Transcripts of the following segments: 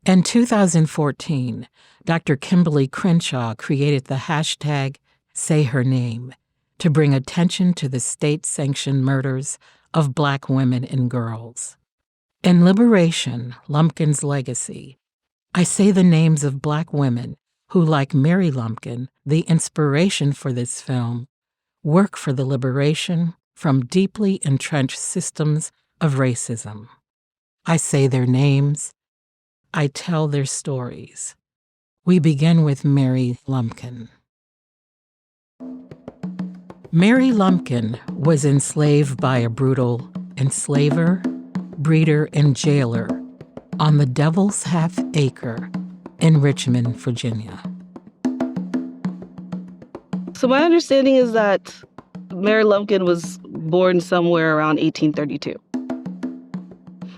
In 2014, Dr. Kimberly Crenshaw created the hashtag Say Her Name to bring attention to the state-sanctioned murders of Black women and girls. In Liberation, Lumpkin's Legacy, I say the names of Black women who, like Mary Lumpkin, the inspiration for this film, work for the liberation from deeply entrenched systems of racism. I say their names. I tell their stories. We begin with Mary Lumpkin. Mary Lumpkin was enslaved by a brutal enslaver, breeder, and jailer on the Devil's Half Acre in Richmond, Virginia. So my understanding is that Mary Lumpkin was born somewhere around 1832.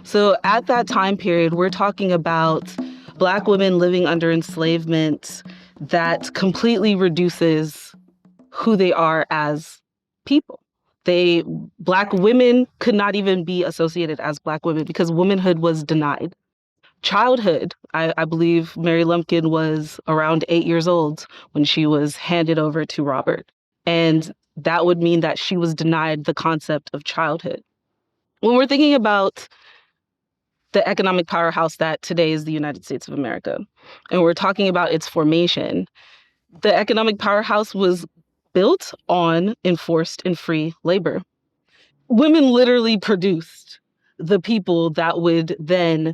So at that time period, we're talking about Black women living under enslavement that completely reduces who they are as people. Black women could not even be associated as Black women because womanhood was denied. Childhood, I believe Mary Lumpkin was around 8 years old when she was handed over to Robert. And that would mean that she was denied the concept of childhood. When we're thinking about the economic powerhouse that today is the United States of America, and we're talking about its formation, the economic powerhouse was built on enforced and free labor. Women literally produced the people that would then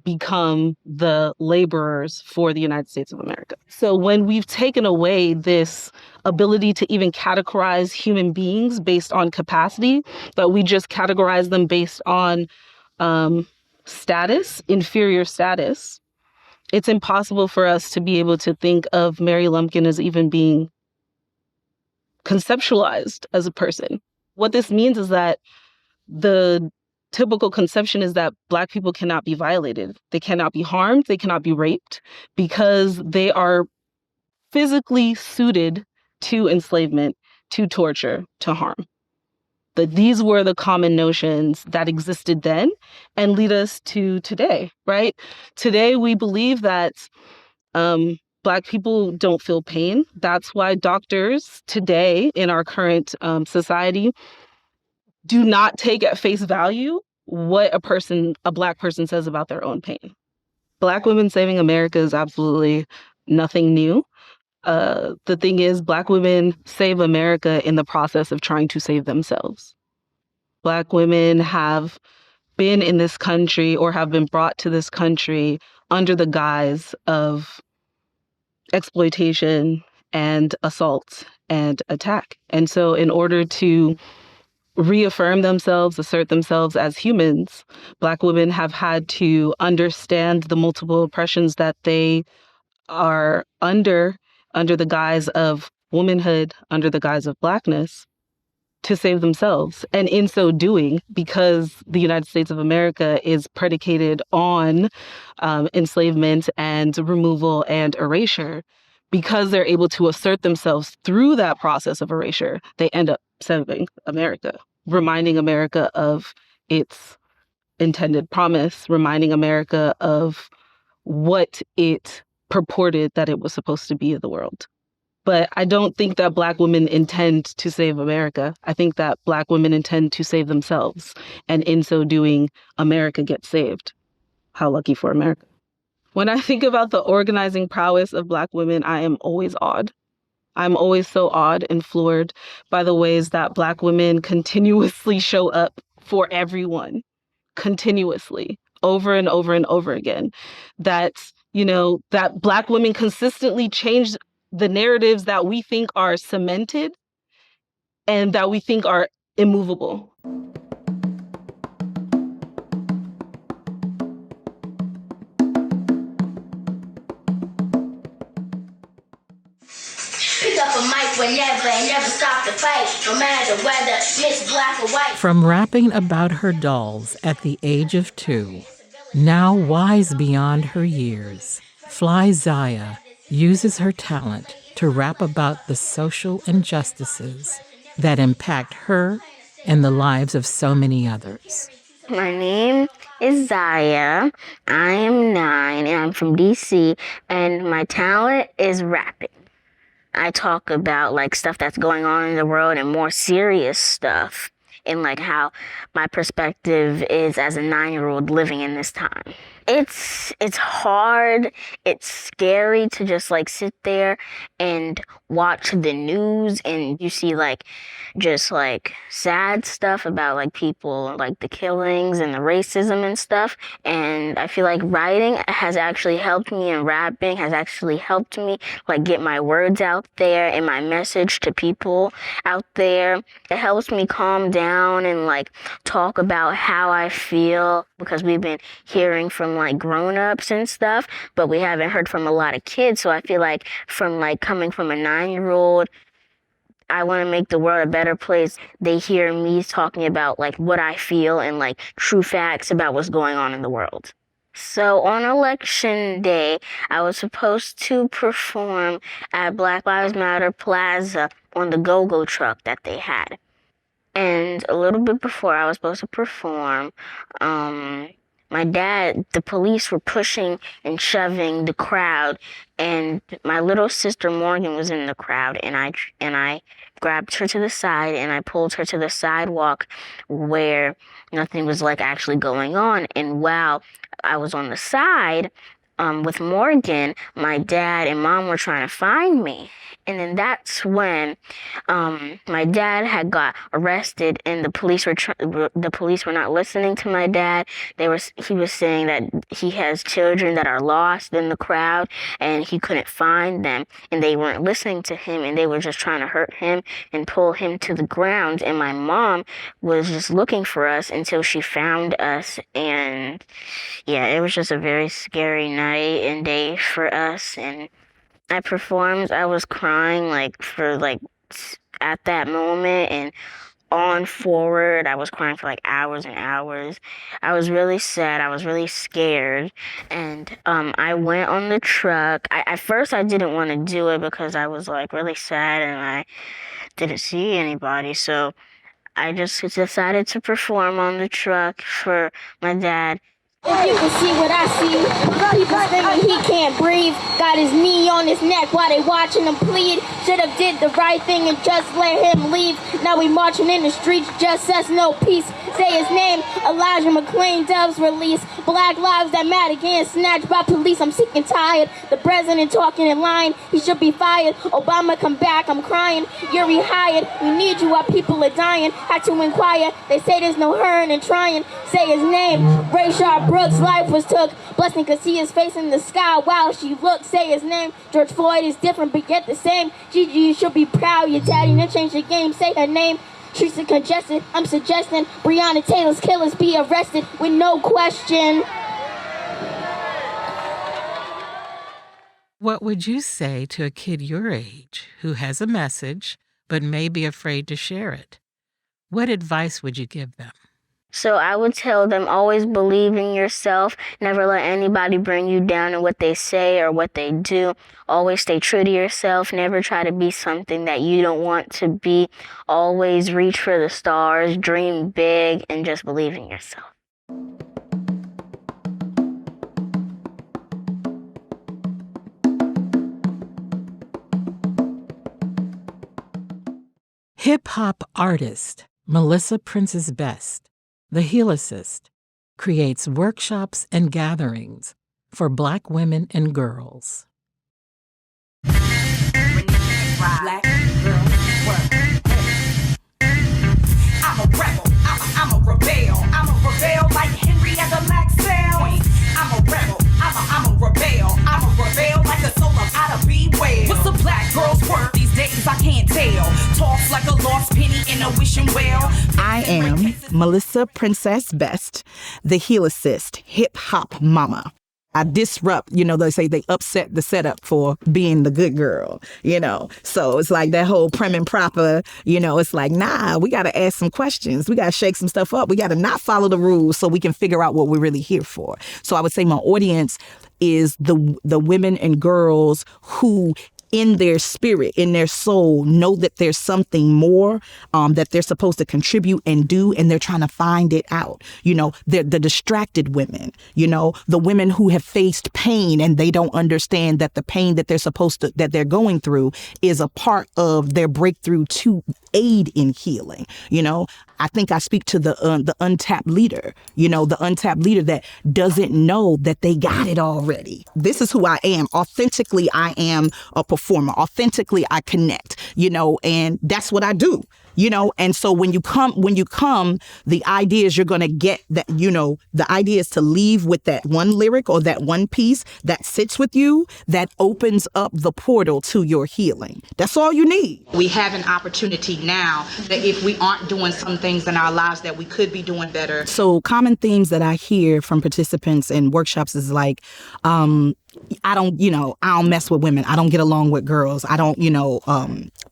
become the laborers for the United States of America. So when we've taken away this ability to even categorize human beings based on capacity, but we just categorize them based on status, inferior status, it's impossible for us to be able to think of Mary Lumpkin as even being conceptualized as a person. What this means is that the typical conception is that Black people cannot be violated. They cannot be harmed. They cannot be raped because they are physically suited to enslavement, to torture, to harm. That these were the common notions that existed then and lead us to today, right? Today, we believe that Black people don't feel pain. That's why doctors today in our current society do not take at face value what a Black person says about their own pain. Black women saving America is absolutely nothing new. The thing is, Black women save America in the process of trying to save themselves. Black women have been in this country or have been brought to this country under the guise of exploitation and assault and attack. And so in order to reaffirm themselves, assert themselves as humans, Black women have had to understand the multiple oppressions that they are under the guise of womanhood, under the guise of Blackness, to save themselves. And in so doing, because the United States of America is predicated on enslavement and removal and erasure, because they're able to assert themselves through that process of erasure, they end up saving America, reminding America of its intended promise, reminding America of what it purported that it was supposed to be in the world. But I don't think that Black women intend to save America. I think that Black women intend to save themselves. And in so doing, America gets saved. How lucky for America. When I think about the organizing prowess of Black women, I am always awed. I'm always so awed and floored by the ways that Black women continuously show up for everyone, continuously, over and over and over again. That Black women consistently change the narratives that we think are cemented and that we think are immovable. Pick up a mic whenever and never stop the fight, no matter whether Miss Black or white. From rapping about her dolls at the age of 2, now wise beyond her years, Fly Zaya uses her talent to rap about the social injustices that impact her and the lives of so many others. My name is Zaya. I am 9 and I'm from DC, and my talent is rapping. I talk about like stuff that's going on in the world and more serious stuff, and like how my perspective is as a 9-year-old living in this time. It's hard. It's scary to just like sit there and watch the news, and you see like just like sad stuff about like people, like the killings and the racism and stuff. And I feel like writing has actually helped me, and rapping has actually helped me like get my words out there and my message to people out there. It helps me calm down and like talk about how I feel, because we've been hearing from like grown-ups and stuff, but we haven't heard from a lot of kids. So I feel like from like coming from a 9-year-old, I want to make the world a better place. They hear me talking about like what I feel and like true facts about what's going on in the world. So on election day, I was supposed to perform at Black Lives Matter Plaza on the go-go truck that they had. And a little bit before I was supposed to perform, my dad, the police were pushing and shoving the crowd, and my little sister Morgan was in the crowd, and I grabbed her to the side and I pulled her to the sidewalk where nothing was like actually going on. And while I was on the side with Morgan, my dad and mom were trying to find me. And then that's when my dad had got arrested, and the police were not listening to my dad. He was saying that he has children that are lost in the crowd, and he couldn't find them, and they weren't listening to him, and they were just trying to hurt him and pull him to the ground. And my mom was just looking for us until she found us. And yeah, it was just a very scary night and day for us. And I performed. I was crying at that moment, and on forward, I was crying for like hours and hours. I was really sad. I was really scared. And I went on the truck. At first, I didn't want to do it because I was like really sad and I didn't see anybody. So I just decided to perform on the truck for my dad. If you can see what I see, people thinking he can't breathe. Got his knee on his neck while they watching him bleed. Should've did the right thing and just let him leave. Now we marching in the streets, just us, no peace. Say his name, Elijah McClain, Doves release. Black lives that matter getting snatched by police. I'm sick and tired. The president talking and lying. He should be fired. Obama come back, I'm crying. You're rehired. We need you while people are dying. Had to inquire. They say there's no Herron and trying. Say his name, Rayshard Brooks' life was took. Blessing could see his face in the sky while she looked. Say his name. George Floyd is different but yet the same. Gigi, you should be proud. Your daddy didn't change the game. Say her name. Streets are congested. I'm suggesting Breonna Taylor's killers be arrested with no question. What would you say to a kid your age who has a message but may be afraid to share it? What advice would you give them? So I would tell them, always believe in yourself. Never let anybody bring you down in what they say or what they do. Always stay true to yourself. Never try to be something that you don't want to be. Always reach for the stars, dream big, and just believe in yourself. Hip-hop artist Melissa Princess Best, the Helicist, creates workshops and gatherings for Black women and girls. Black girl work. I'm a rebel, I'm a rebel. I'm a rebel like Henrietta Maxwell. I'm a rebel, I'm a rebel. I'm a rebel like the soul of Ida B. Well. What's a black girl's work these days? I can't tell. Talks like a lost penny in a wishing well. I am Melissa Princess Best, the Helicist, hip-hop mama. I disrupt, they say they upset the setup for being the good girl, So it's like that whole prim and proper, it's like, nah, we got to ask some questions. We got to shake some stuff up. We got to not follow the rules so we can figure out what we're really here for. So I would say my audience is the women and girls who in their spirit, in their soul, know that there's something more that they're supposed to contribute and do, and they're trying to find it out. You know, the distracted women, you know, the women who have faced pain and they don't understand that the pain that they're going through is a part of their breakthrough to aid in healing. You know, I think I speak to the untapped leader, you know, the untapped leader that doesn't know that they got it already. This is who I am. Authentically, I am a performer. Authentically, I connect, you know, and that's what I do, you know. And so when you come, the idea is you're going to get that, you know, the idea is to leave with that one lyric or that one piece that sits with you, that opens up the portal to your healing. That's all you need. We have an opportunity now that if we aren't doing some things in our lives that we could be doing better. So common themes that I hear from participants in workshops is like, I don't mess with women. I don't get along with girls. I don't,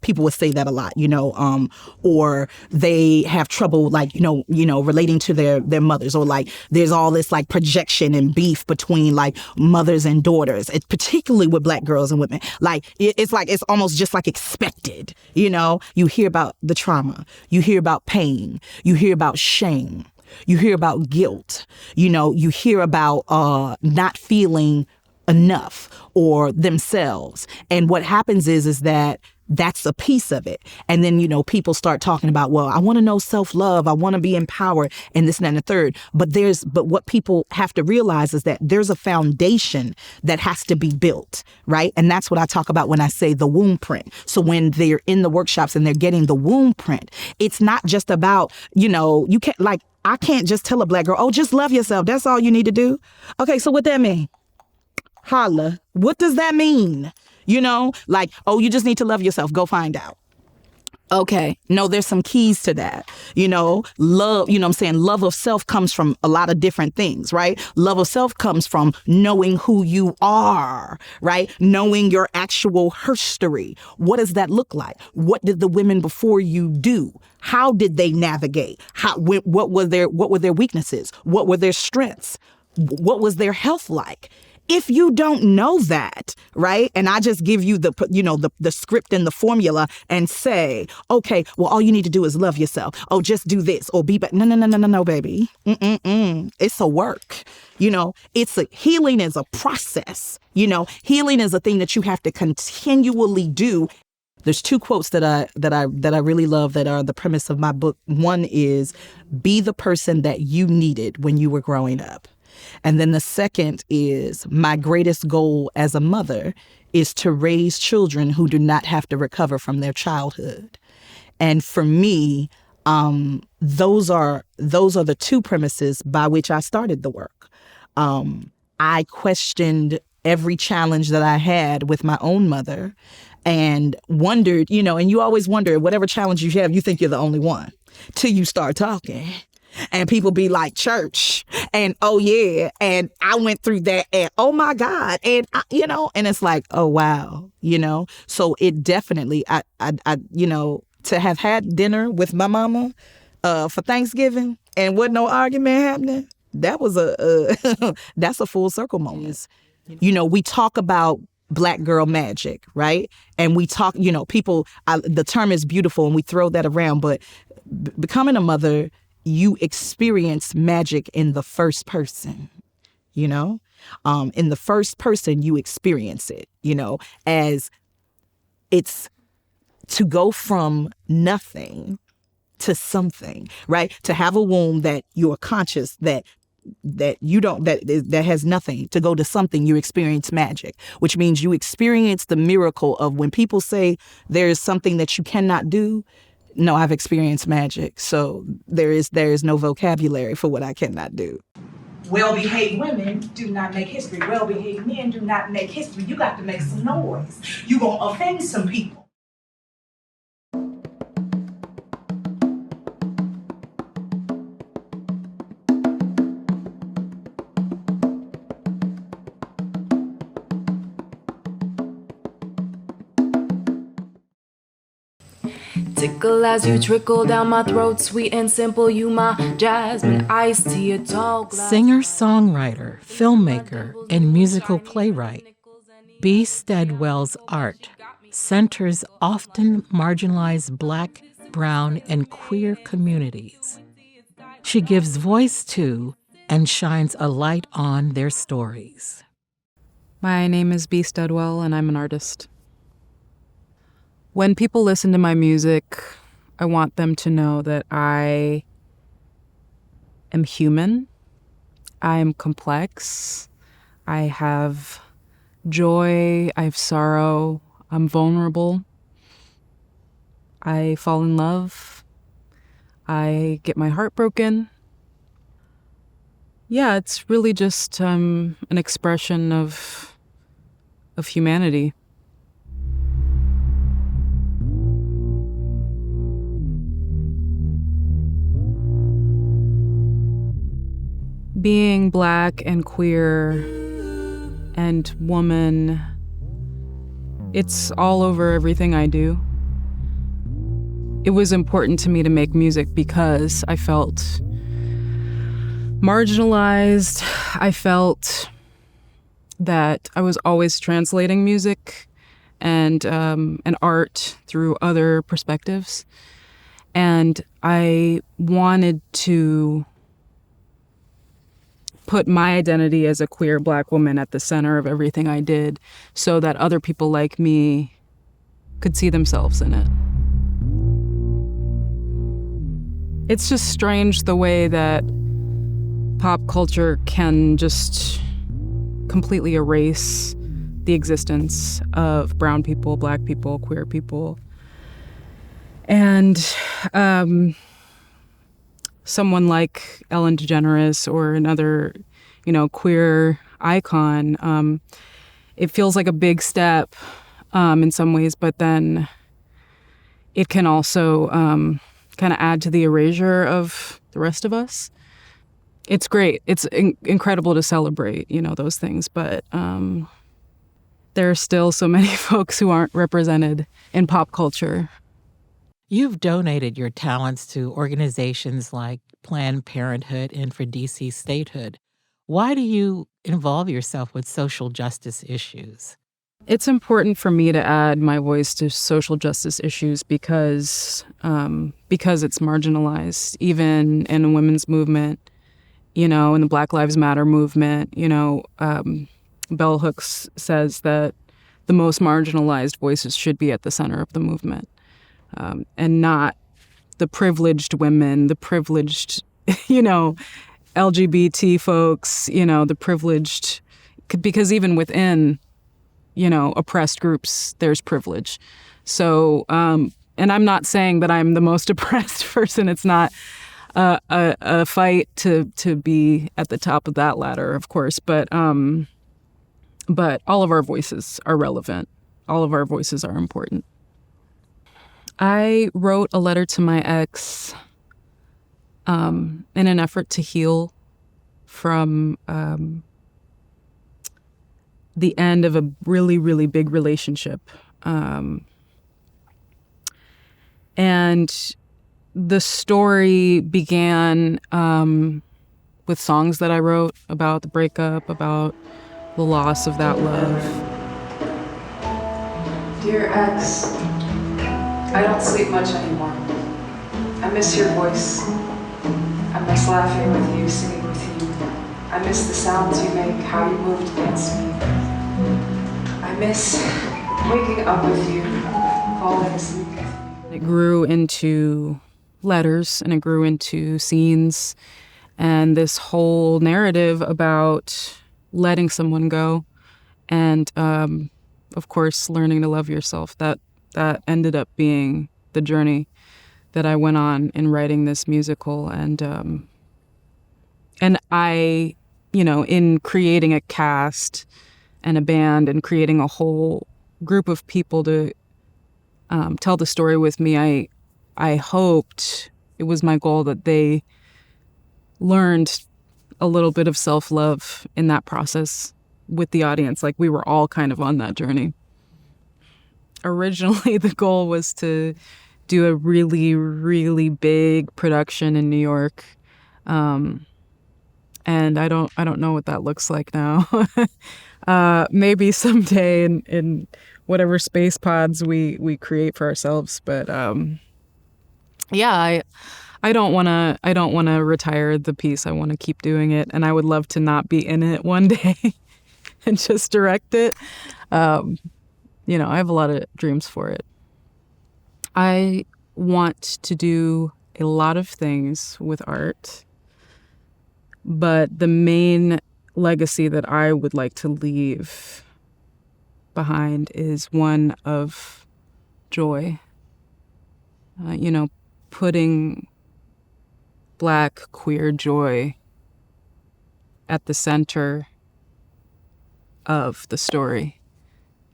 people would say that a lot, or they have trouble, like, relating to their mothers, or like there's all this like projection and beef between like mothers and daughters. It's particularly with Black girls and women. Like it's almost just like expected, you hear about the trauma, you hear about pain, you hear about shame, you hear about guilt, you hear about not feeling enough or themselves. And what happens is that that's a piece of it. And then, people start talking about, well, I want to know self-love. I want to be empowered and this and that and the third. But what people have to realize is that there's a foundation that has to be built, right? And that's what I talk about when I say the womb print. So when they're in the workshops and they're getting the womb print, it's not just about, you can't, like, I can't just tell a Black girl, oh, just love yourself. That's all you need to do. Okay, so what that mean? Holla. What does that mean? Like, oh, you just need to love yourself. Go find out. Okay. No, there's some keys to that. Love, love of self comes from a lot of different things, right? Love of self comes from knowing who you are, right? Knowing your actual history. What does that look like? What did the women before you do? How did they navigate? What were their weaknesses? What were their strengths? What was their health like? If you don't know that, right, and I just give you the script and the formula and say, okay, well, all you need to do is love yourself. Oh, just do this or be better. No, baby. It's a work. Healing is a process. Healing is a thing that you have to continually do. There's two quotes that I really love that are the premise of my book. One is, be the person that you needed when you were growing up. And then the second is, my greatest goal as a mother is to raise children who do not have to recover from their childhood. And for me, those are the two premises by which I started the work. I questioned every challenge that I had with my own mother and wondered, and you always wonder, whatever challenge you have, you think you're the only one till you start talking. And people be like, church, and oh yeah, and I went through that, and oh my God, and and it's like, oh wow, So it definitely, I to have had dinner with my mama for Thanksgiving and wasn't no argument happening, that was that's a full circle moment. We talk about Black girl magic, right? And we talk, people, the term is beautiful, and we throw that around, but becoming a mother, you experience magic in the first person, in the first person, you experience it, as it's to go from nothing to something, right? To have a womb that you are conscious that you don't, that has nothing, to go to something, you experience magic, which means you experience the miracle of when people say there is something that you cannot do. No, I've experienced magic. So there is no vocabulary for what I cannot do. Well-behaved women do not make history. Well-behaved men do not make history. You got to make some noise. You're going to offend some people. Tickle as you trickle down my throat, sweet and simple, you my jasmine, iced tea, a tall glass. Singer, songwriter, filmmaker, and musical playwright. Be Steadwell's art centers often marginalized Black, brown, and queer communities. She gives voice to and shines a light on their stories. My name is Be Steadwell, and I'm an artist. When people listen to my music, I want them to know that I am human. I am complex. I have joy. I have sorrow. I'm vulnerable. I fall in love. I get my heart broken. Yeah, it's really just an expression of humanity. Being Black and queer and woman, it's all over everything I do. It was important to me to make music because I felt marginalized. I felt that I was always translating music and art through other perspectives. And I wanted to put my identity as a queer Black woman at the center of everything I did so that other people like me could see themselves in it. It's just strange the way that pop culture can just completely erase the existence of brown people, Black people, queer people. And someone like Ellen DeGeneres or another, queer icon, it feels like a big step in some ways, but then it can also kind of add to the erasure of the rest of us. It's great. It's incredible to celebrate, those things, but there are still so many folks who aren't represented in pop culture. You've donated your talents to organizations like Planned Parenthood and for DC statehood. Why do you involve yourself with social justice issues? It's important for me to add my voice to social justice issues because it's marginalized, even in the women's movement, in the Black Lives Matter movement. Bell Hooks says that the most marginalized voices should be at the center of the movement. And not the privileged women, the privileged, LGBT folks, the privileged, because even within, oppressed groups, there's privilege. So, and I'm not saying that I'm the most oppressed person. It's not a fight to be at the top of that ladder, of course, but all of our voices are relevant. All of our voices are important. I wrote a letter to my ex in an effort to heal from the end of a really, really big relationship. And the story began with songs that I wrote about the breakup, about the loss of that love. Dear ex, I don't sleep much anymore. I miss your voice. I miss laughing with you, singing with you. I miss the sounds you make, how you move to dance to me. I miss waking up with you, falling asleep with you. It grew into letters and it grew into scenes and this whole narrative about letting someone go and, of course, learning to love yourself. That ended up being the journey that I went on in writing this musical. And I, in creating a cast and a band and creating a whole group of people to tell the story with me, I hoped, it was my goal that they learned a little bit of self-love in that process with the audience. Like we were all kind of on that journey. Originally, the goal was to do a really, really big production in New York. And And I don't know what that looks like now. Maybe someday in whatever space pods we create for ourselves. But yeah, I don't want to retire the piece. I want to keep doing it, and I would love to not be in it one day and just direct it. I have a lot of dreams for it. I want to do a lot of things with art, but the main legacy that I would like to leave behind is one of joy. Putting Black queer joy at the center of the story.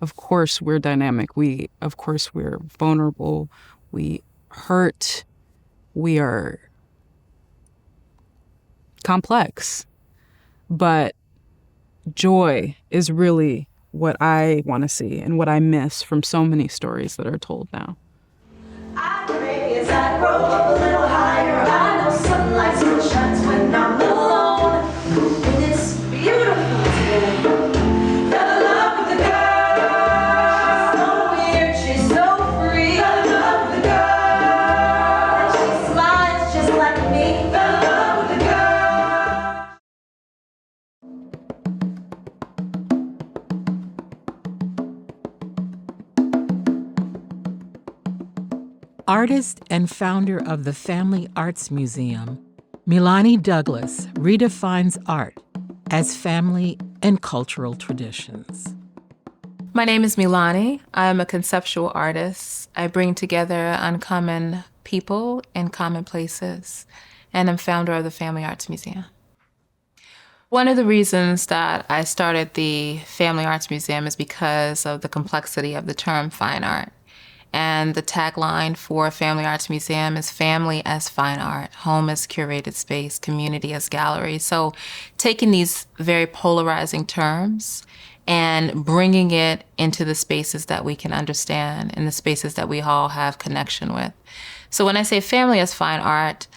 Of course, we're dynamic. Of course, we're vulnerable. We hurt. We are complex. But joy is really what I want to see and what I miss from so many stories that are told now. I pray as I grow up a little higher. I know sunlight still shines when I'm alone. And it's beautiful today. Fell in love with the girl. She's so weird, she's so free. Fell in love with the girl. And she smiles just like me. Fell in love with the girl. Artist and founder of the Family Arts Museum, Melani Douglas redefines art as family and cultural traditions. My name is Melani. I am a conceptual artist. I bring together uncommon people in common places, and I'm founder of the Family Arts Museum. One of the reasons that I started the Family Arts Museum is because of the complexity of the term fine art. And the tagline for Family Arts Museum is family as fine art, home as curated space, community as gallery. So taking these very polarizing terms and bringing it into the spaces that we can understand and the spaces that we all have connection with. So when I say family as fine art,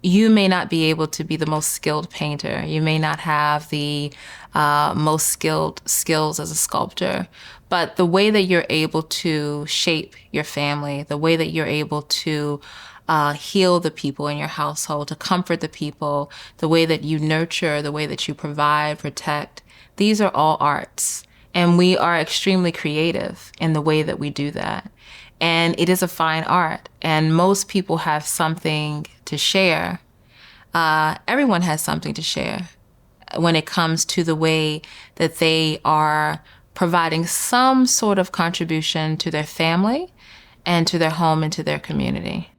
you may not be able to be the most skilled painter. You may not have the most skilled skills as a sculptor. But the way that you're able to shape your family, the way that you're able to heal the people in your household, to comfort the people, the way that you nurture, the way that you provide, protect, these are all arts. And we are extremely creative in the way that we do that. And it is a fine art. And most people have something to share. Everyone has something to share when it comes to the way that they are providing some sort of contribution to their family and to their home and to their community.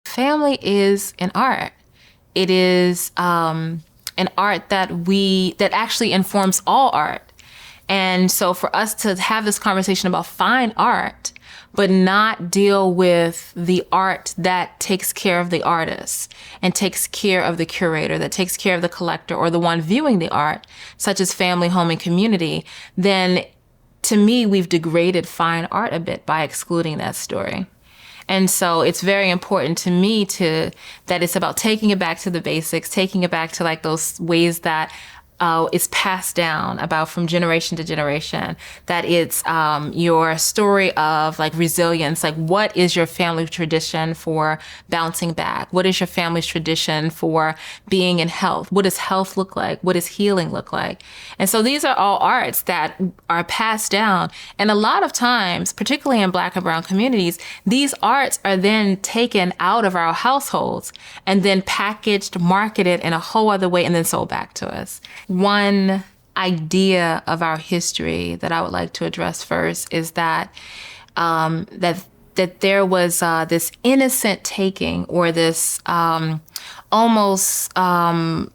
Family is an art. It is an art that actually informs all art. And so for us to have this conversation about fine art, but not deal with the art that takes care of the artist and takes care of the curator, that takes care of the collector or the one viewing the art, such as family, home, and community, then to me, we've degraded fine art a bit by excluding that story. And so it's very important to me that it's about taking it back to the basics, taking it back to like those ways that it's passed down about from generation to generation, that it's your story of like resilience. Like, what is your family tradition for bouncing back? What is your family's tradition for being in health? What does health look like? What does healing look like? And so these are all arts that are passed down. And a lot of times, particularly in Black and Brown communities, these arts are then taken out of our households and then packaged, marketed in a whole other way, and then sold back to us. One idea of our history that I would like to address first is that that there was this innocent taking, or this almost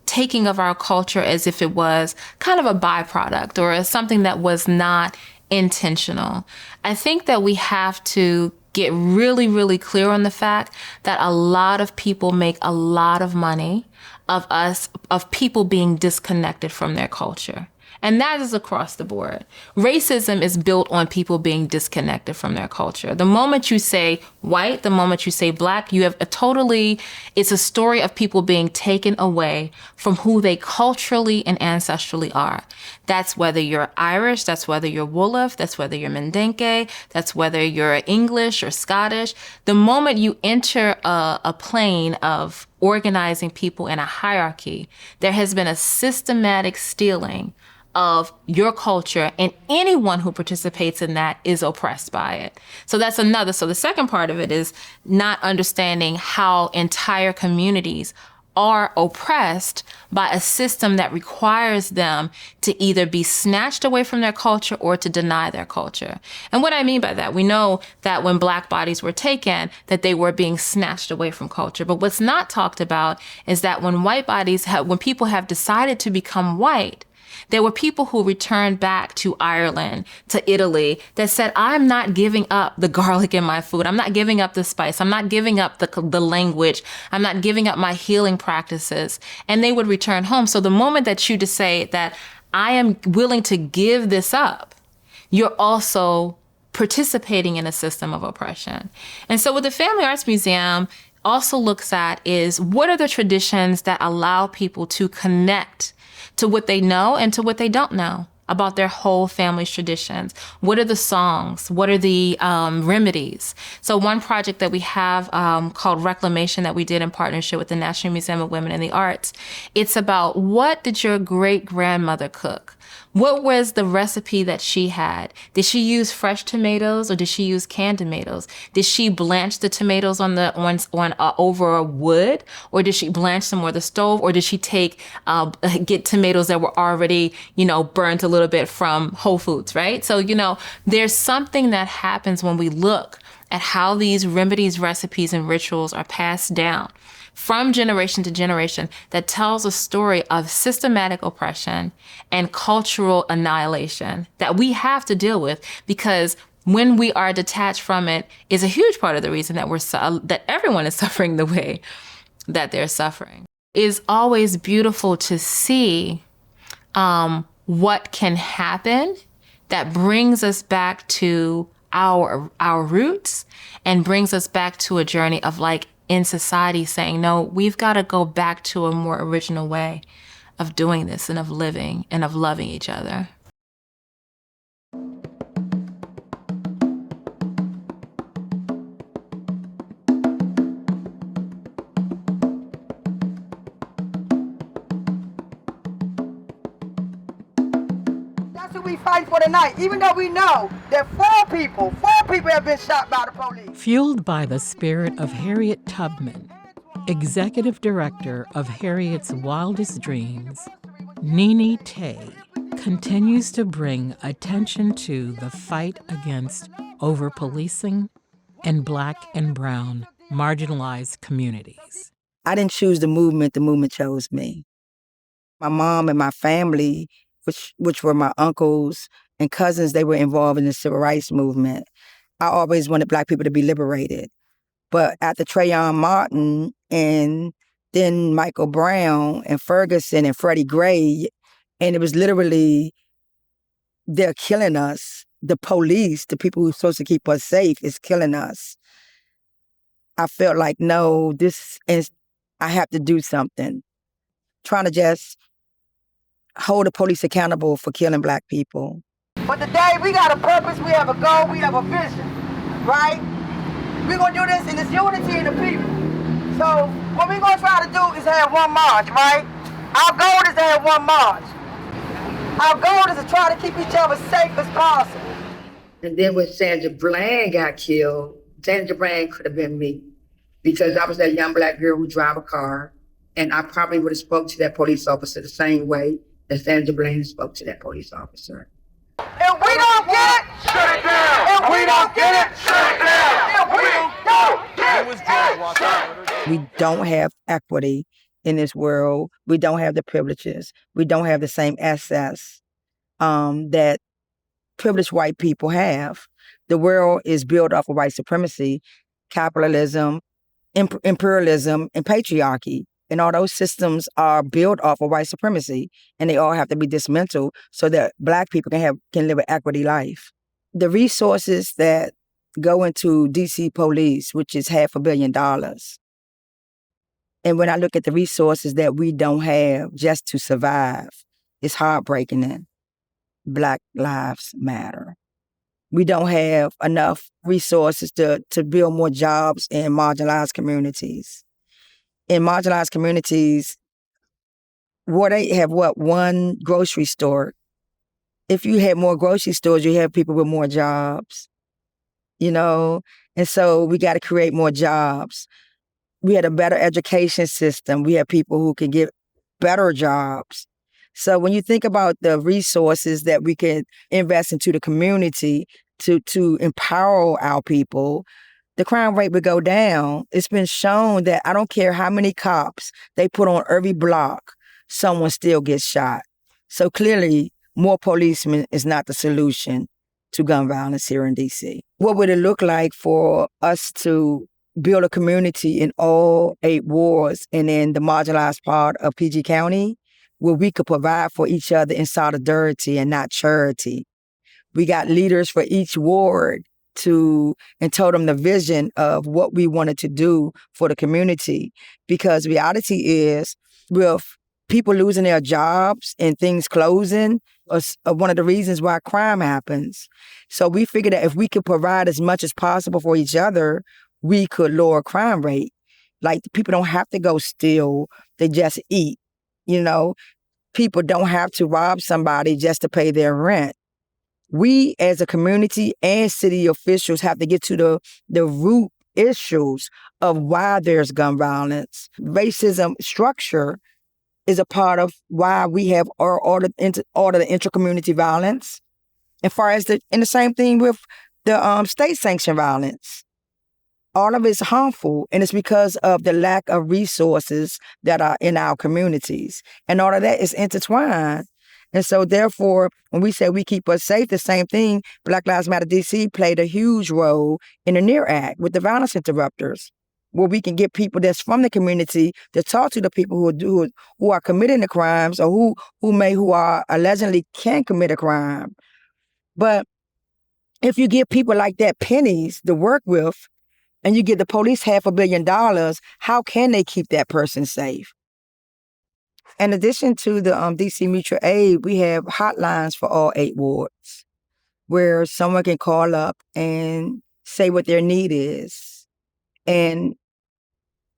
taking of our culture as if it was kind of a byproduct or as something that was not intentional. I think that we have to get really, really clear on the fact that a lot of people make a lot of money of people being disconnected from their culture. And that is across the board. Racism is built on people being disconnected from their culture. The moment you say white, the moment you say black, you have it's a story of people being taken away from who they culturally and ancestrally are. That's whether you're Irish, that's whether you're Wolof, that's whether you're Mendenke, that's whether you're English or Scottish. The moment you enter a plane of organizing people in a hierarchy, there has been a systematic stealing of your culture, and anyone who participates in that is oppressed by it. So that's another. So the second part of it is not understanding how entire communities are oppressed by a system that requires them to either be snatched away from their culture or to deny their culture. And what I mean by that, we know that when Black bodies were taken, that they were being snatched away from culture. But what's not talked about is that when when people have decided to become white, there were people who returned back to Ireland, to Italy, that said, I'm not giving up the garlic in my food. I'm not giving up the spice. I'm not giving up the language. I'm not giving up my healing practices. And they would return home. So the moment that you just say that I am willing to give this up, you're also participating in a system of oppression. And so what the Family Arts Museum also looks at is what are the traditions that allow people to connect to what they know and to what they don't know about their whole family's traditions. What are the songs? What are the remedies? So one project that we have called Reclamation that we did in partnership with the National Museum of Women in the Arts, it's about what did your great-grandmother cook? What was the recipe that she had? Did she use fresh tomatoes or did she use canned tomatoes? Did she blanch the tomatoes over a wood, or did she blanch them over the stove, or did she get tomatoes that were already, burnt a little bit from Whole Foods, right? So, there's something that happens when we look at how these remedies, recipes, and rituals are passed down from generation to generation that tells a story of systematic oppression and cultural annihilation that we have to deal with, because when we are detached from it is a huge part of the reason that everyone is suffering the way that they're suffering. It is always beautiful to see what can happen that brings us back to our roots and brings us back to a journey of in society saying, no, we've got to go back to a more original way of doing this and of living and of loving each other. That's what we fight for tonight, even though we know that four people have been shot by the police. Fueled by the spirit of Harriet Tubman, executive director of Harriet's Wildest Dreams, NeeNee Taylor continues to bring attention to the fight against over-policing in Black and brown marginalized communities. I didn't choose the movement chose me. My mom and my family, which were my uncles and cousins, they were involved in the civil rights movement. I always wanted Black people to be liberated. But after Trayvon Martin and then Michael Brown and Ferguson and Freddie Gray, and it was literally, they're killing us. The police, the people who are supposed to keep us safe, is killing us. I felt like, no, I have to do something. Trying to just hold the police accountable for killing Black people. But today we got a purpose, we have a goal, we have a vision, right? We're going to do this in this unity in the people. So what we're going to try to do is have one march, right? Our goal is to have one march. Our goal is to try to keep each other safe as possible. And then when Sandra Bland got killed, Sandra Bland could have been me, because I was that young Black girl who drive a car, and I probably would have spoke to that police officer the same way that Sandra Bland spoke to that police officer. If we don't get it, shut it down. If we don't get it, shut it down. If we don't get it. We don't have equity in this world. We don't have the privileges. We don't have the same access that privileged white people have. The world is built off of white supremacy, capitalism, imperialism, and patriarchy. And all those systems are built off of white supremacy, and they all have to be dismantled so that Black people can live an equity life. The resources that go into DC police, which is $500 million. And when I look at the resources that we don't have just to survive, it's heartbreaking that Black lives matter. We don't have enough resources to build more jobs in marginalized communities. In marginalized communities, where they have one grocery store. If you had more grocery stores, you have people with more jobs, you know? And so we got to create more jobs. We had a better education system. We have people who can get better jobs. So when you think about the resources that we can invest into the community to empower our people, the crime rate would go down. It's been shown that I don't care how many cops they put on every block, someone still gets shot. So clearly, more policemen is not the solution to gun violence here in DC. What would it look like for us to build a community in all 8 wards and in the marginalized part of PG County where we could provide for each other in solidarity and not charity? We got leaders for each ward and told them the vision of what we wanted to do for the community. Because reality is, with people losing their jobs and things closing, is one of the reasons why crime happens. So we figured that if we could provide as much as possible for each other, we could lower crime rate. Like, people don't have to go steal, they just eat. You know, people don't have to rob somebody just to pay their rent. We as a community and city officials have to get to the root issues of why there's gun violence. Racism structure is a part of why we have all the intracommunity violence. And the same thing with the state-sanctioned violence. All of it's harmful, and it's because of the lack of resources that are in our communities. And all of that is intertwined. And so therefore, when we say we keep us safe, the same thing, Black Lives Matter DC played a huge role in the NEAR Act with the violence interrupters, where we can get people that's from the community to talk to the people who are committing the crimes or who are allegedly can commit a crime. But if you give people like that pennies to work with, and you give the police $500 million, how can they keep that person safe? In addition to the DC Mutual Aid, we have hotlines for all 8 wards where someone can call up and say what their need is. And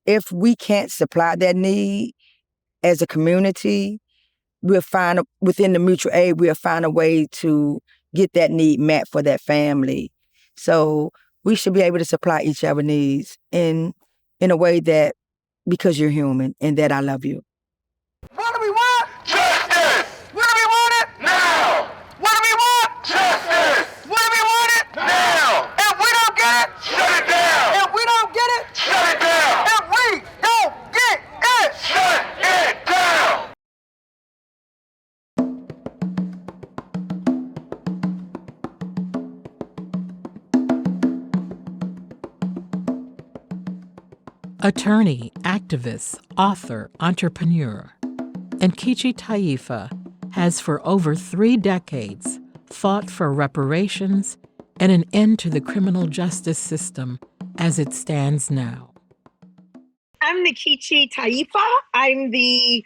if we can't supply that need as a community, within the mutual aid, we'll find a way to get that need met for that family. So we should be able to supply each other's needs in a way that, because you're human and that I love you. What do we want? Justice! When do we want it? Now! What do we want? Justice! When do we want it? Now! If we don't get it, shut it down! If we don't get it, shut it down! If we don't get it, shut it down! Attorney, activist, author, entrepreneur, Nkechi Taifa has for over 3 decades fought for reparations and an end to the criminal justice system as it stands now. I'm Nkechi Taifa. I'm the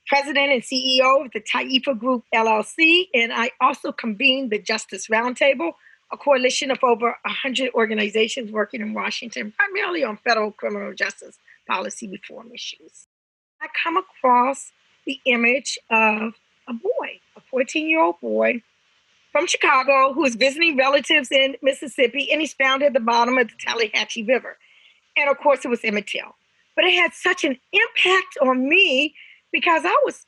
president and CEO of the Taifa Group, LLC, and I also convene the Justice Roundtable, a coalition of over 100 organizations working in Washington, primarily on federal criminal justice policy reform issues. I come across the image of a boy, a 14-year-old boy from Chicago who is visiting relatives in Mississippi, and he's found at the bottom of the Tallahatchie River. And of course, it was Emmett Till. But it had such an impact on me because I was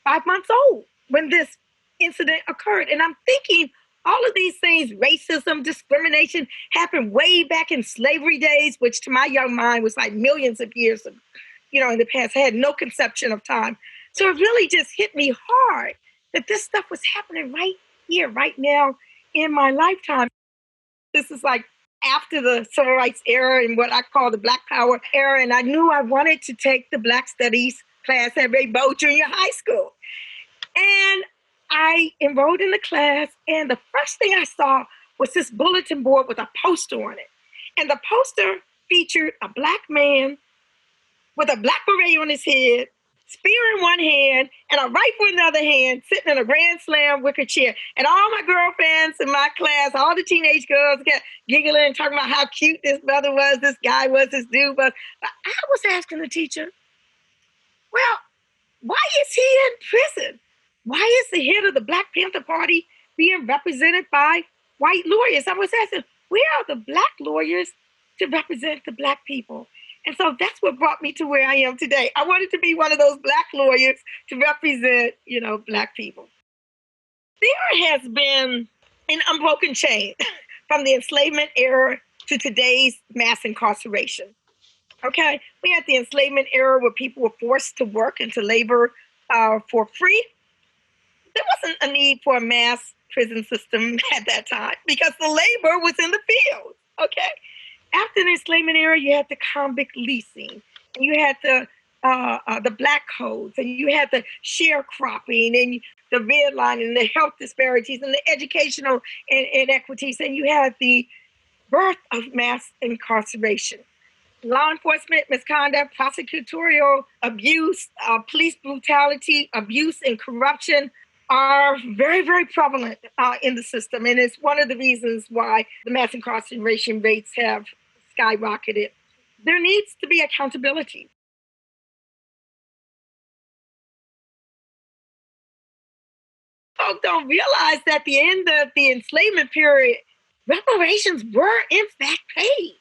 5 months old when this incident occurred. And I'm thinking, all of these things, racism, discrimination, happened way back in slavery days, which to my young mind was like millions of years of, in the past. I had no conception of time. So it really just hit me hard that this stuff was happening right here, right now in my lifetime. This is like after the civil rights era and what I call the Black Power era. And I knew I wanted to take the Black Studies class at Rainbow Junior High School. And I enrolled in the class, and the first thing I saw was this bulletin board with a poster on it. And the poster featured a Black man with a black beret on his head, spear in one hand, and a rifle in the other hand, sitting in a Grand Slam wicker chair. And all my girlfriends in my class, all the teenage girls got giggling and talking about how cute this brother was, this guy was, this dude was. But I was asking the teacher, well, why is he in prison? Why is the head of the Black Panther Party being represented by white lawyers? I was asking, where are the Black lawyers to represent the Black people? And so that's what brought me to where I am today. I wanted to be one of those Black lawyers to represent, Black people. There has been an unbroken chain from the enslavement era to today's mass incarceration. Okay, we had the enslavement era where people were forced to work and to labor for free. There wasn't a need for a mass prison system at that time because the labor was in the fields. Okay. After the enslavement era, you had the convict leasing, and you had the black codes, and you had the sharecropping, and the redlining, and the health disparities, and the educational inequities, and you had the birth of mass incarceration. Law enforcement misconduct, prosecutorial abuse, police brutality, abuse, and corruption are very, very prevalent in the system. And it's one of the reasons why the mass incarceration rates have skyrocketed. There needs to be accountability. Folks don't realize that at the end of the enslavement period, reparations were in fact paid.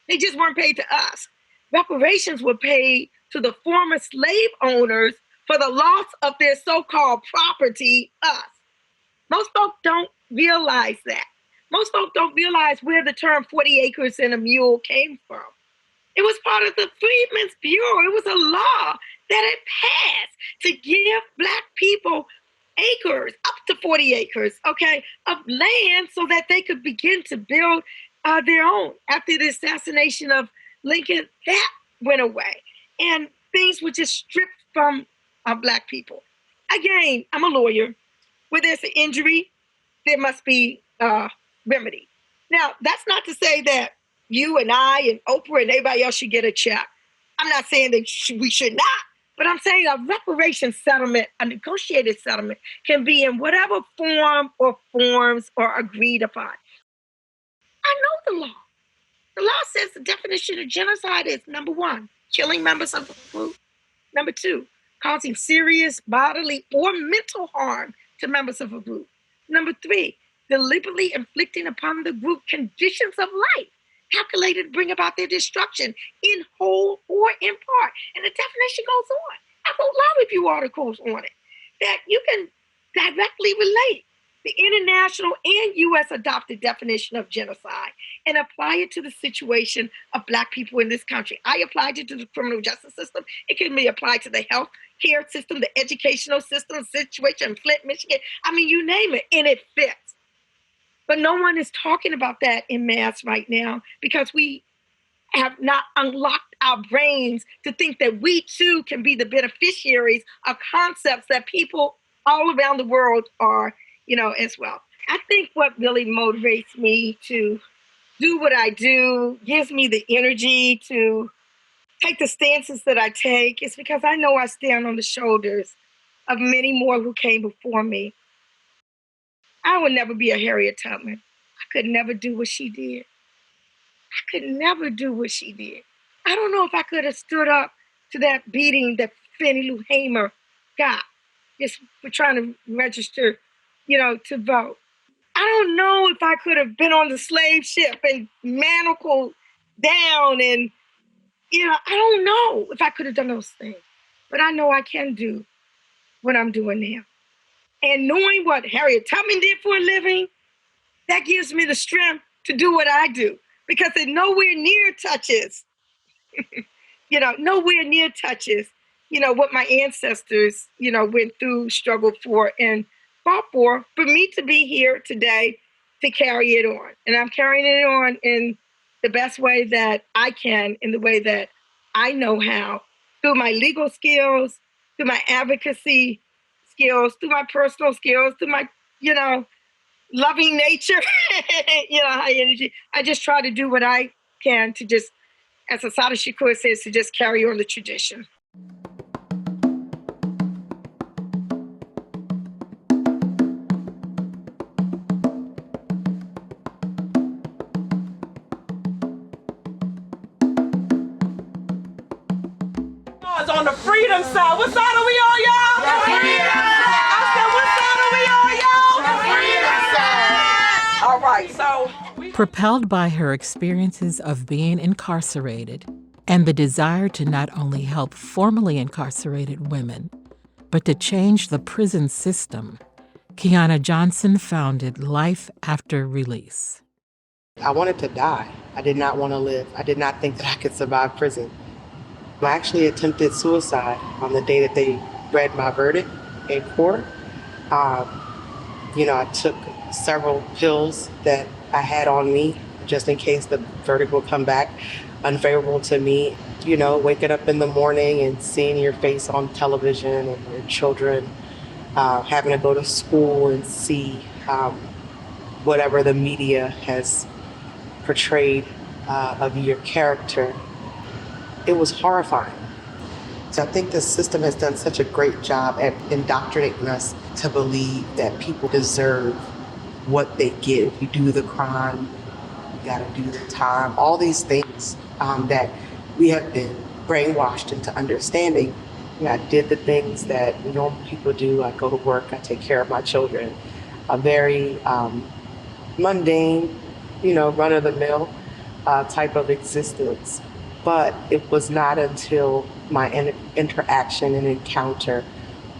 They just weren't paid to us. Reparations were paid to the former slave owners for the loss of their so-called property, us. Most folks don't realize that. Most folks don't realize where the term 40 acres and a mule came from. It was part of the Freedmen's Bureau. It was a law that had passed to give Black people acres, up to 40 acres, okay, of land so that they could begin to build their own. After the assassination of Lincoln, that went away. And things were just stripped from Black people. Again, I'm a lawyer. Where there's an injury, there must be remedy. Now, that's not to say that you and I and Oprah and everybody else should get a check. I'm not saying that we should not, but I'm saying a reparation settlement, a negotiated settlement, can be in whatever form or forms are agreed upon. I know the law. The law says the definition of genocide is, number one, killing members of a group. Number two, causing serious bodily or mental harm to members of a group. Number three, deliberately inflicting upon the group conditions of life calculated to bring about their destruction in whole or in part. And the definition goes on. I wrote law review articles on it that you can directly relate the international and U.S. adopted definition of genocide and apply it to the situation of Black people in this country. I applied it to the criminal justice system. It can be applied to the health care system, the educational system, situation in Flint, Michigan. I mean, you name it, and it fits. But no one is talking about that in mass right now because we have not unlocked our brains to think that we too can be the beneficiaries of concepts that people all around the world are, as well. I think what really motivates me to do what I do, gives me the energy to take the stances that I take, is because I know I stand on the shoulders of many more who came before me. I would never be a Harriet Tubman. I could never do what she did. I could never do what she did. I don't know if I could have stood up to that beating that Fannie Lou Hamer got just for trying to register, to vote. I don't know if I could have been on the slave ship and manacled down and, I don't know if I could have done those things. But I know I can do what I'm doing now. And knowing what Harriet Tubman did for a living, that gives me the strength to do what I do because it nowhere near touches, what my ancestors, went through, struggled for, and fought for me to be here today to carry it on. And I'm carrying it on in the best way that I can, in the way that I know how, through my legal skills, through my advocacy skills, through my personal skills, through my, loving nature, high energy. I just try to do what I can to just, as Asada Shakur says, to just carry on the tradition. On the freedom side. What side are we on, y'all? The freedom side. I said, what side are we on, y'all? The freedom side. All right, so. Propelled by her experiences of being incarcerated and the desire to not only help formerly incarcerated women, but to change the prison system, Qiana Johnson founded Life After Release. I wanted to die. I did not want to live. I did not think that I could survive prison. I actually attempted suicide on the day that they read my verdict in court. I took several pills that I had on me just in case the verdict will come back unfavorable to me. Waking up in the morning and seeing your face on television and your children having to go to school and see whatever the media has portrayed of your character. It was horrifying. So I think the system has done such a great job at indoctrinating us to believe that people deserve what they get. If you do the crime, you gotta do the time. All these things that we have been brainwashed into understanding. I did the things that normal people do. I go to work, I take care of my children. A very mundane, run-of-the-mill type of existence. But it was not until my interaction and encounter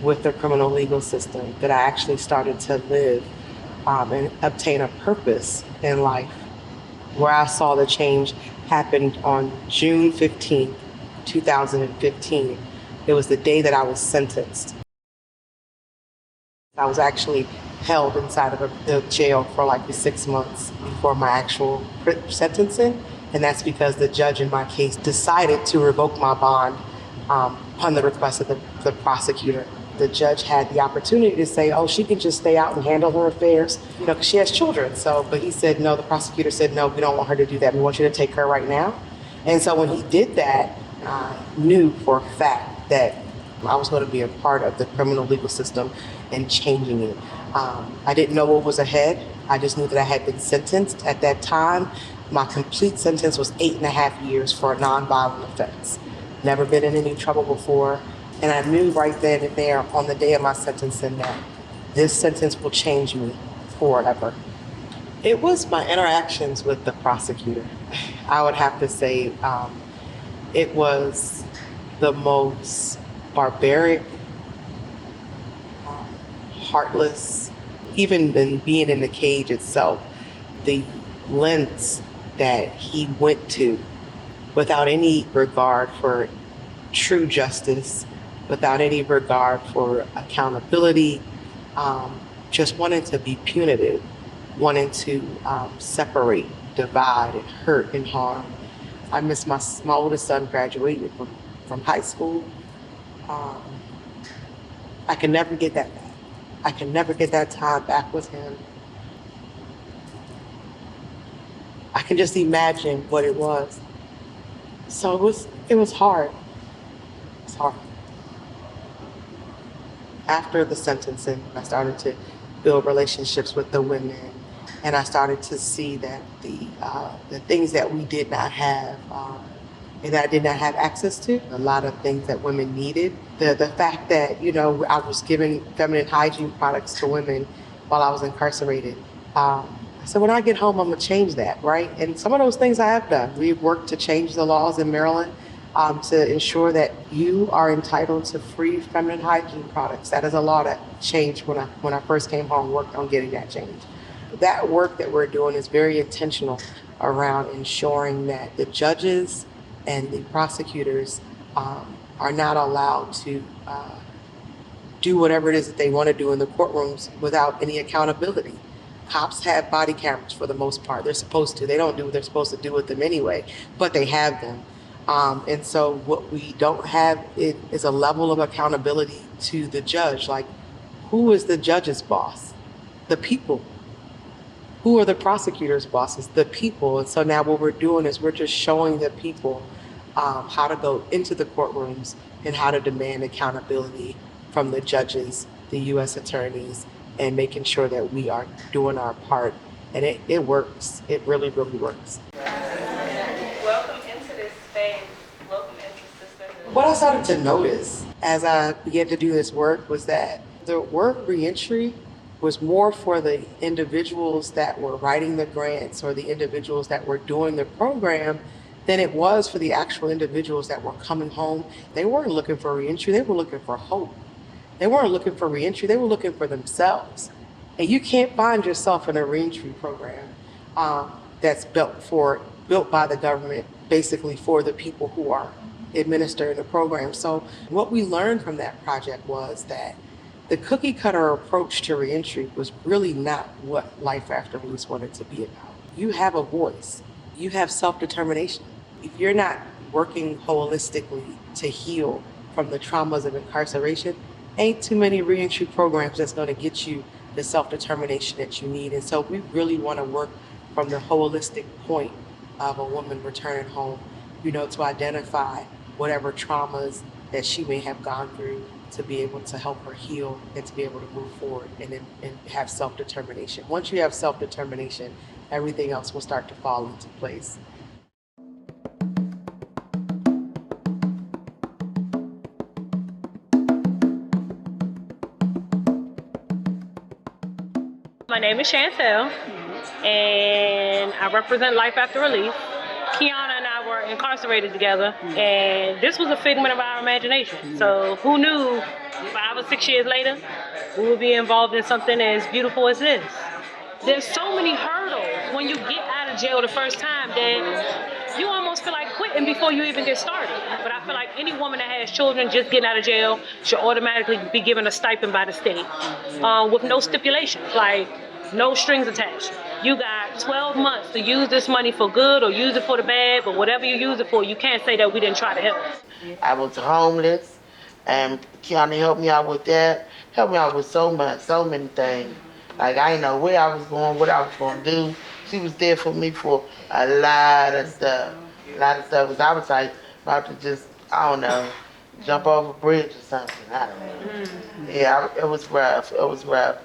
with the criminal legal system that I actually started to live and obtain a purpose in life, where I saw the change happened on June 15th, 2015. It was the day that I was sentenced. I was actually held inside of the jail for like 6 months before my actual sentencing. And that's because the judge in my case decided to revoke my bond upon the request of the prosecutor. The judge had the opportunity to say, oh, she can just stay out and handle her affairs, because she has children. But he said, no, the prosecutor said, no, we don't want her to do that. We want you to take her right now. And so when he did that, I knew for a fact that I was going to be a part of the criminal legal system and changing it. I didn't know what was ahead. I just knew that I had been sentenced at that time. My complete sentence was 8.5 years for a nonviolent offense. Never been in any trouble before. And I knew right then and there on the day of my sentencing that this sentence will change me forever. It was my interactions with the prosecutor. I would have to say it was the most barbaric, heartless, even than being in the cage itself, the lengths that he went to without any regard for true justice, without any regard for accountability, just wanted to be punitive, wanting to separate, divide, and hurt and harm. I miss my oldest son graduated from high school. I can never get that back. I can never get that time back with him. I can just imagine what it was. So it was hard. It's hard. After the sentencing, I started to build relationships with the women, and I started to see that the things that we did not have, and that I did not have access to, a lot of things that women needed. The fact that, I was giving feminine hygiene products to women while I was incarcerated. So when I get home, I'm gonna change that, right? And some of those things I have done. We've worked to change the laws in Maryland to ensure that you are entitled to free feminine hygiene products. That is a law that changed when I first came home, worked on getting that changed. That work that we're doing is very intentional around ensuring that the judges and the prosecutors are not allowed to do whatever it is that they want to do in the courtrooms without any accountability. Cops have body cameras for the most part. They're supposed to. They don't do what they're supposed to do with them anyway, but they have them. And so what we don't have is a level of accountability to the judge. Like, who is the judge's boss? The people. Who are the prosecutor's bosses? The people. And so now what we're doing is we're just showing the people how to go into the courtrooms and how to demand accountability from the judges, the U.S. attorneys, and making sure that we are doing our part. And it works. It really, really works. Welcome into this space. Welcome into sisterhood. What I started to notice as I began to do this work was that the word reentry was more for the individuals that were writing the grants or the individuals that were doing the program than it was for the actual individuals that were coming home. They weren't looking for reentry, they were looking for hope. They weren't looking for reentry, they were looking for themselves. And you can't find yourself in a reentry program that's built by the government, basically for the people who are administering the program. So what we learned from that project was that the cookie cutter approach to reentry was really not what Life After Release wanted to be about. You have a voice, you have self-determination. If you're not working holistically to heal from the traumas of incarceration, ain't too many reentry programs that's gonna get you the self-determination that you need. And so we really wanna work from the holistic point of a woman returning home, to identify whatever traumas that she may have gone through, to be able to help her heal and to be able to move forward and have self-determination. Once you have self-determination, everything else will start to fall into place. My name is Chantel, and I represent Life After Release. Qiana and I were incarcerated together, and this was a figment of our imagination. So who knew 5 or 6 years later, we would be involved in something as beautiful as this. There's so many hurdles when you get out of jail the first time that you almost feel like quitting before you even get started. But I feel like any woman that has children just getting out of jail should automatically be given a stipend by the state with no stipulations, like no strings attached. You got 12 months to use this money for good or use it for the bad, but whatever you use it for, you can't say that we didn't try to help. I was homeless, and Qiana helped me out with that. Helped me out with so many things. Like, I didn't know where I was going, what I was going to do. She was there for me for a lot of stuff. Because I was like about to just, I don't know, jump off a bridge or something. I don't know. Yeah, it was rough. It was rough.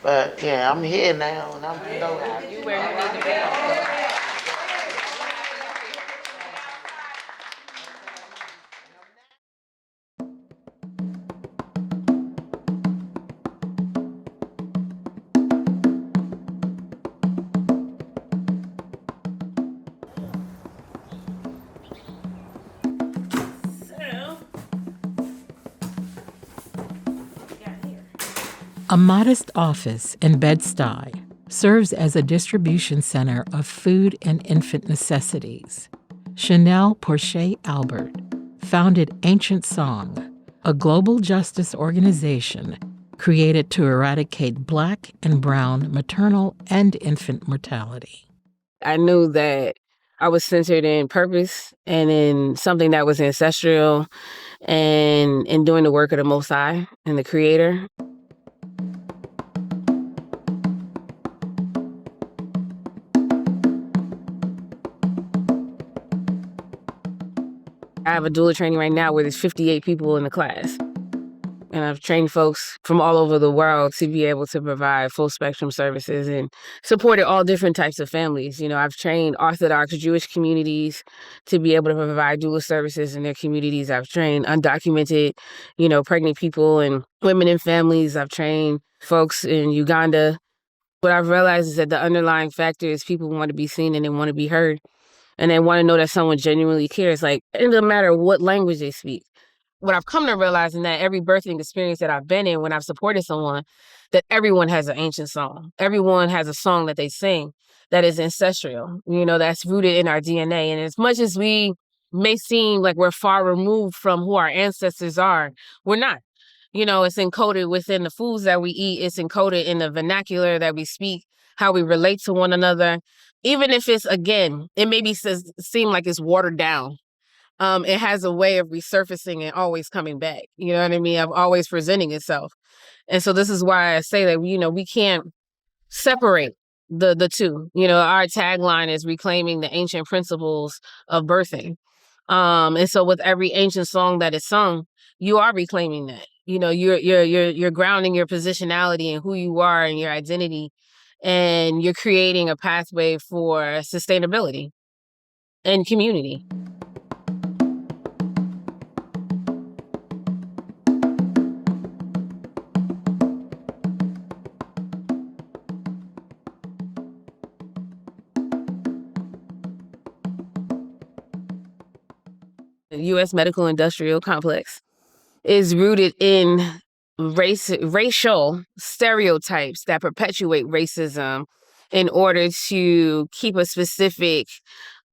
But yeah, I'm here now, and I'm so happy. You where you need to be. A modest office in Bed-Stuy serves as a distribution center of food and infant necessities. Chanel Porchia Albert founded Ancient Song, a global justice organization created to eradicate Black and Brown maternal and infant mortality. I knew that I was centered in purpose and in something that was ancestral and in doing the work of the Most High and the Creator. I have a doula training right now where there's 58 people in the class. And I've trained folks from all over the world to be able to provide full spectrum services and supported all different types of families. I've trained Orthodox Jewish communities to be able to provide doula services in their communities. I've trained undocumented, pregnant people and women and families. I've trained folks in Uganda. What I've realized is that the underlying factor is people want to be seen and they want to be heard. And they want to know that someone genuinely cares. Like, it doesn't matter what language they speak. What I've come to realize in that every birthing experience that I've been in when I've supported someone, that everyone has an ancient song. Everyone has a song that they sing that is ancestral, that's rooted in our DNA. And as much as we may seem like we're far removed from who our ancestors are, we're not. It's encoded within the foods that we eat. It's encoded in the vernacular that we speak. how we relate to one another, even if it's, again, it maybe seem like it's watered down. It has a way of resurfacing and always coming back. You know what I mean? Of always presenting itself. And so this is why I say that, we can't separate the two. Our tagline is reclaiming the ancient principles of birthing. And so with every ancient song that is sung, you are reclaiming that. You're grounding your positionality and who you are and your identity, and you're creating a pathway for sustainability and community. The U.S. medical industrial complex is rooted in racial stereotypes that perpetuate racism in order to keep a specific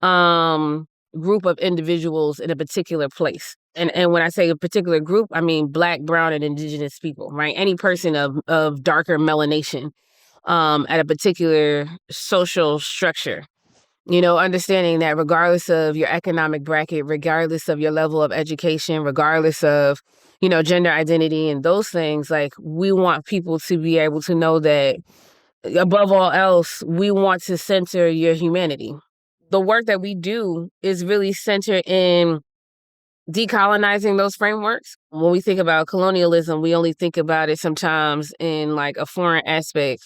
group of individuals in a particular place. And when I say a particular group, I mean Black, brown, and indigenous people, right? Any person of darker melanation at a particular social structure. Understanding that regardless of your economic bracket, regardless of your level of education, regardless of, gender identity and those things, like, we want people to be able to know that above all else, we want to center your humanity. The work that we do is really centered in decolonizing those frameworks. When we think about colonialism, we only think about it sometimes in like a foreign aspect,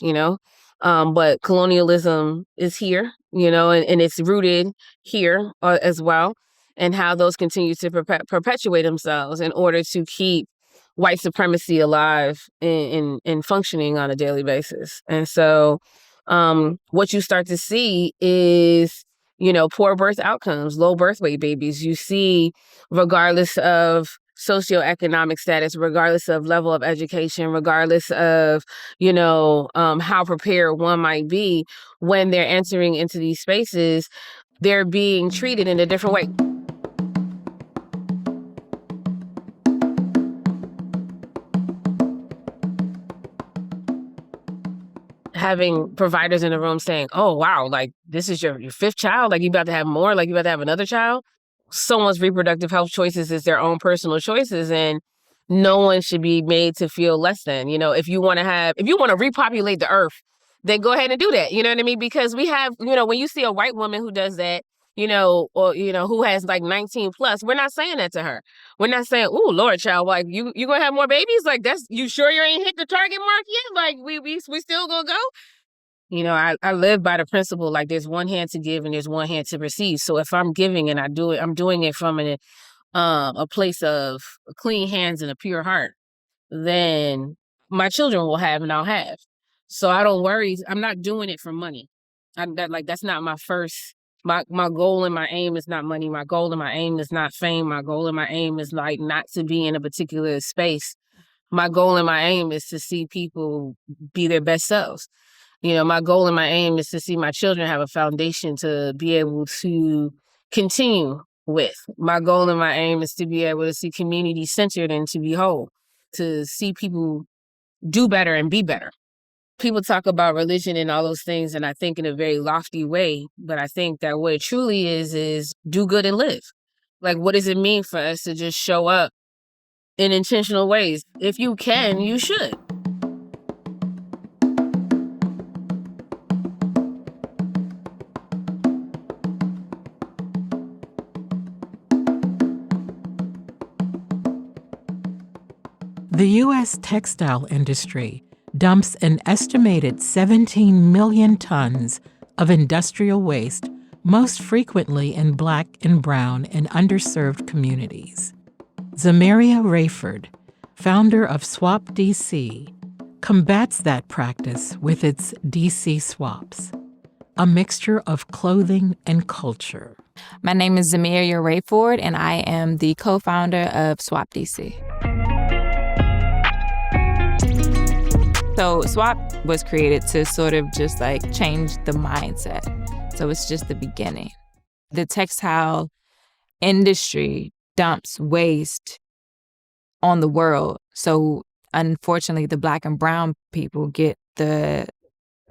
but colonialism is here, and it's rooted here as well, and how those continue to perpetuate themselves in order to keep white supremacy alive and functioning on a daily basis. And so what you start to see is, poor birth outcomes, low birth weight babies. You see, regardless of socioeconomic status, regardless of level of education, regardless of, how prepared one might be, when they're entering into these spaces, they're being treated in a different way. Having providers in the room saying, oh, wow, like, this is your fifth child, like, you about to have more, like, you about to have another child. Someone's reproductive health choices is their own personal choices, and no one should be made to feel less than. If you want to repopulate the earth, then go ahead and do that. You know what I mean? Because we have, when you see a white woman who does that, or, who has like 19 plus, we're not saying that to her. We're not saying, oh, Lord, child, like, you gonna have more babies? Like, you sure you ain't hit the target mark yet? Like, we still gonna go? I live by the principle, like, there's one hand to give and there's one hand to receive. So if I'm giving and I'm doing it from a place of clean hands and a pure heart, then my children will have and I'll have. So I don't worry. I'm not doing it for money. That's not my first. My goal and my aim is not money. My goal and my aim is not fame. My goal and my aim is like not to be in a particular space. My goal and my aim is to see people be their best selves. My goal and my aim is to see my children have a foundation to be able to continue with. My goal and my aim is to be able to see community centered and to be whole, to see people do better and be better. People talk about religion and all those things, and I think in a very lofty way, but I think that what it truly is do good and live. Like, what does it mean for us to just show up in intentional ways? If you can, you should. The U.S. textile industry dumps an estimated 17 million tons of industrial waste, most frequently in Black and brown and underserved communities. Zamaria Rayford, founder of Swap DC, combats that practice with its DC Swaps, a mixture of clothing and culture. My name is Zamaria Rayford, and I am the co-founder of Swap DC. So Swap was created to sort of just like change the mindset. So it's just the beginning. The textile industry dumps waste on the world. So unfortunately, the Black and brown people get the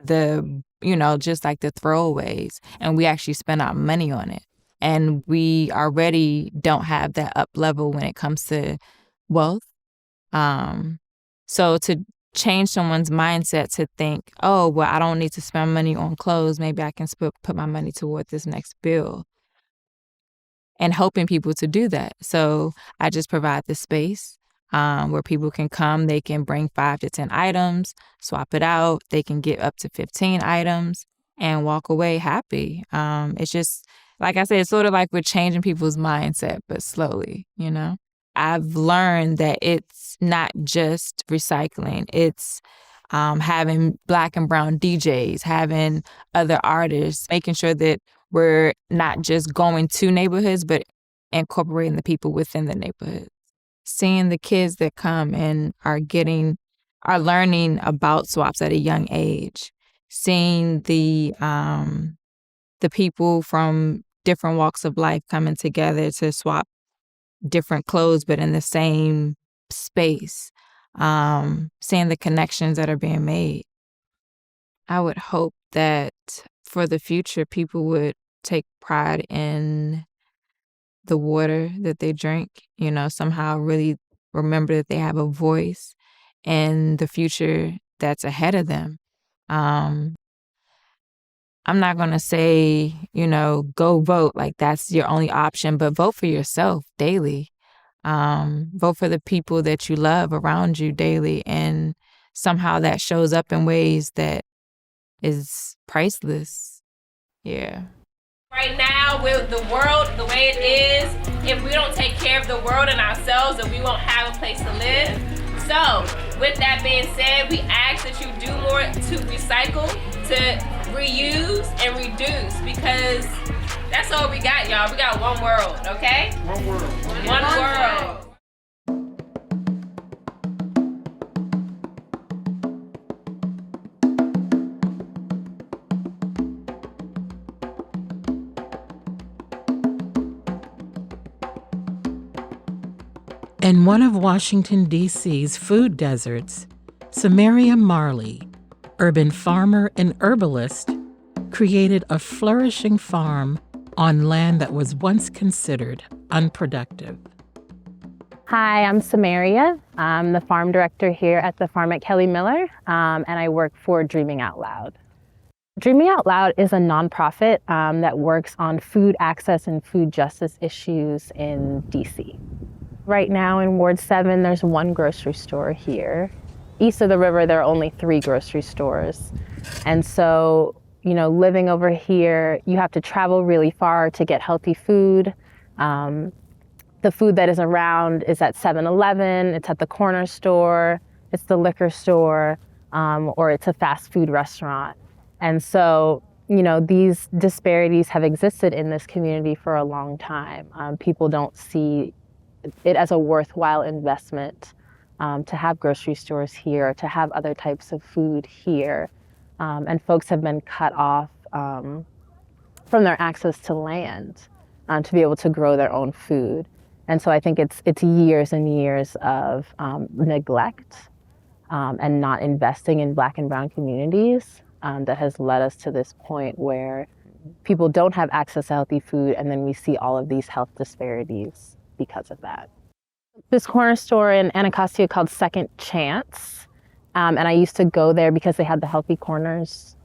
just like the throwaways, and we actually spend our money on it. And we already don't have that up level when it comes to wealth. So to change someone's mindset to think, oh, well, I don't need to spend money on clothes. Maybe I can put my money toward this next bill, and helping people to do that. So I just provide the space where people can come. They can bring 5 to 10 items, swap it out. They can get up to 15 items and walk away happy. It's just, like I said, it's sort of like we're changing people's mindset, but slowly, I've learned that it's not just recycling. It's having Black and brown DJs, having other artists, making sure that we're not just going to neighborhoods, but incorporating the people within the neighborhood. Seeing the kids that come and are learning about swaps at a young age. Seeing the people from different walks of life coming together to swap different clothes, but in the same space. Seeing the connections that are being made. I would hope that for the future, people would take pride in the water that they drink, somehow really remember that they have a voice in the future that's ahead of them. I'm not going to say, go vote, like that's your only option, but vote for yourself daily. Vote for the people that you love around you daily, and somehow that shows up in ways that is priceless. Yeah. Right now, with the world the way it is, if we don't take care of the world and ourselves, then we won't have a place to live. So, with that being said, we ask that you do more to recycle, to reuse, and reduce, because that's all we got, y'all. We got one world, okay? One world. One world. In one of Washington, D.C.'s food deserts, Samaria Marley, urban farmer and herbalist, created a flourishing farm on land that was once considered unproductive. Hi, I'm Samaria. I'm the farm director here at the farm at Kelly Miller, and I work for Dreaming Out Loud. Dreaming Out Loud is a nonprofit that works on food access and food justice issues in DC. Right now in Ward 7, there's one grocery store here. East of the river, there are only 3 grocery stores. And so, living over here, you have to travel really far to get healthy food. The food that is around is at 7-Eleven, it's at the corner store, it's the liquor store, or it's a fast food restaurant. And so, these disparities have existed in this community for a long time. People don't see it as a worthwhile investment to have grocery stores here, to have other types of food here. And folks have been cut off from their access to land to be able to grow their own food. And so I think it's years and years of neglect and not investing in Black and brown communities that has led us to this point where people don't have access to healthy food, and then we see all of these health disparities because of that. This corner store in Anacostia called Second Chance, and I used to go there because they had the Healthy Corners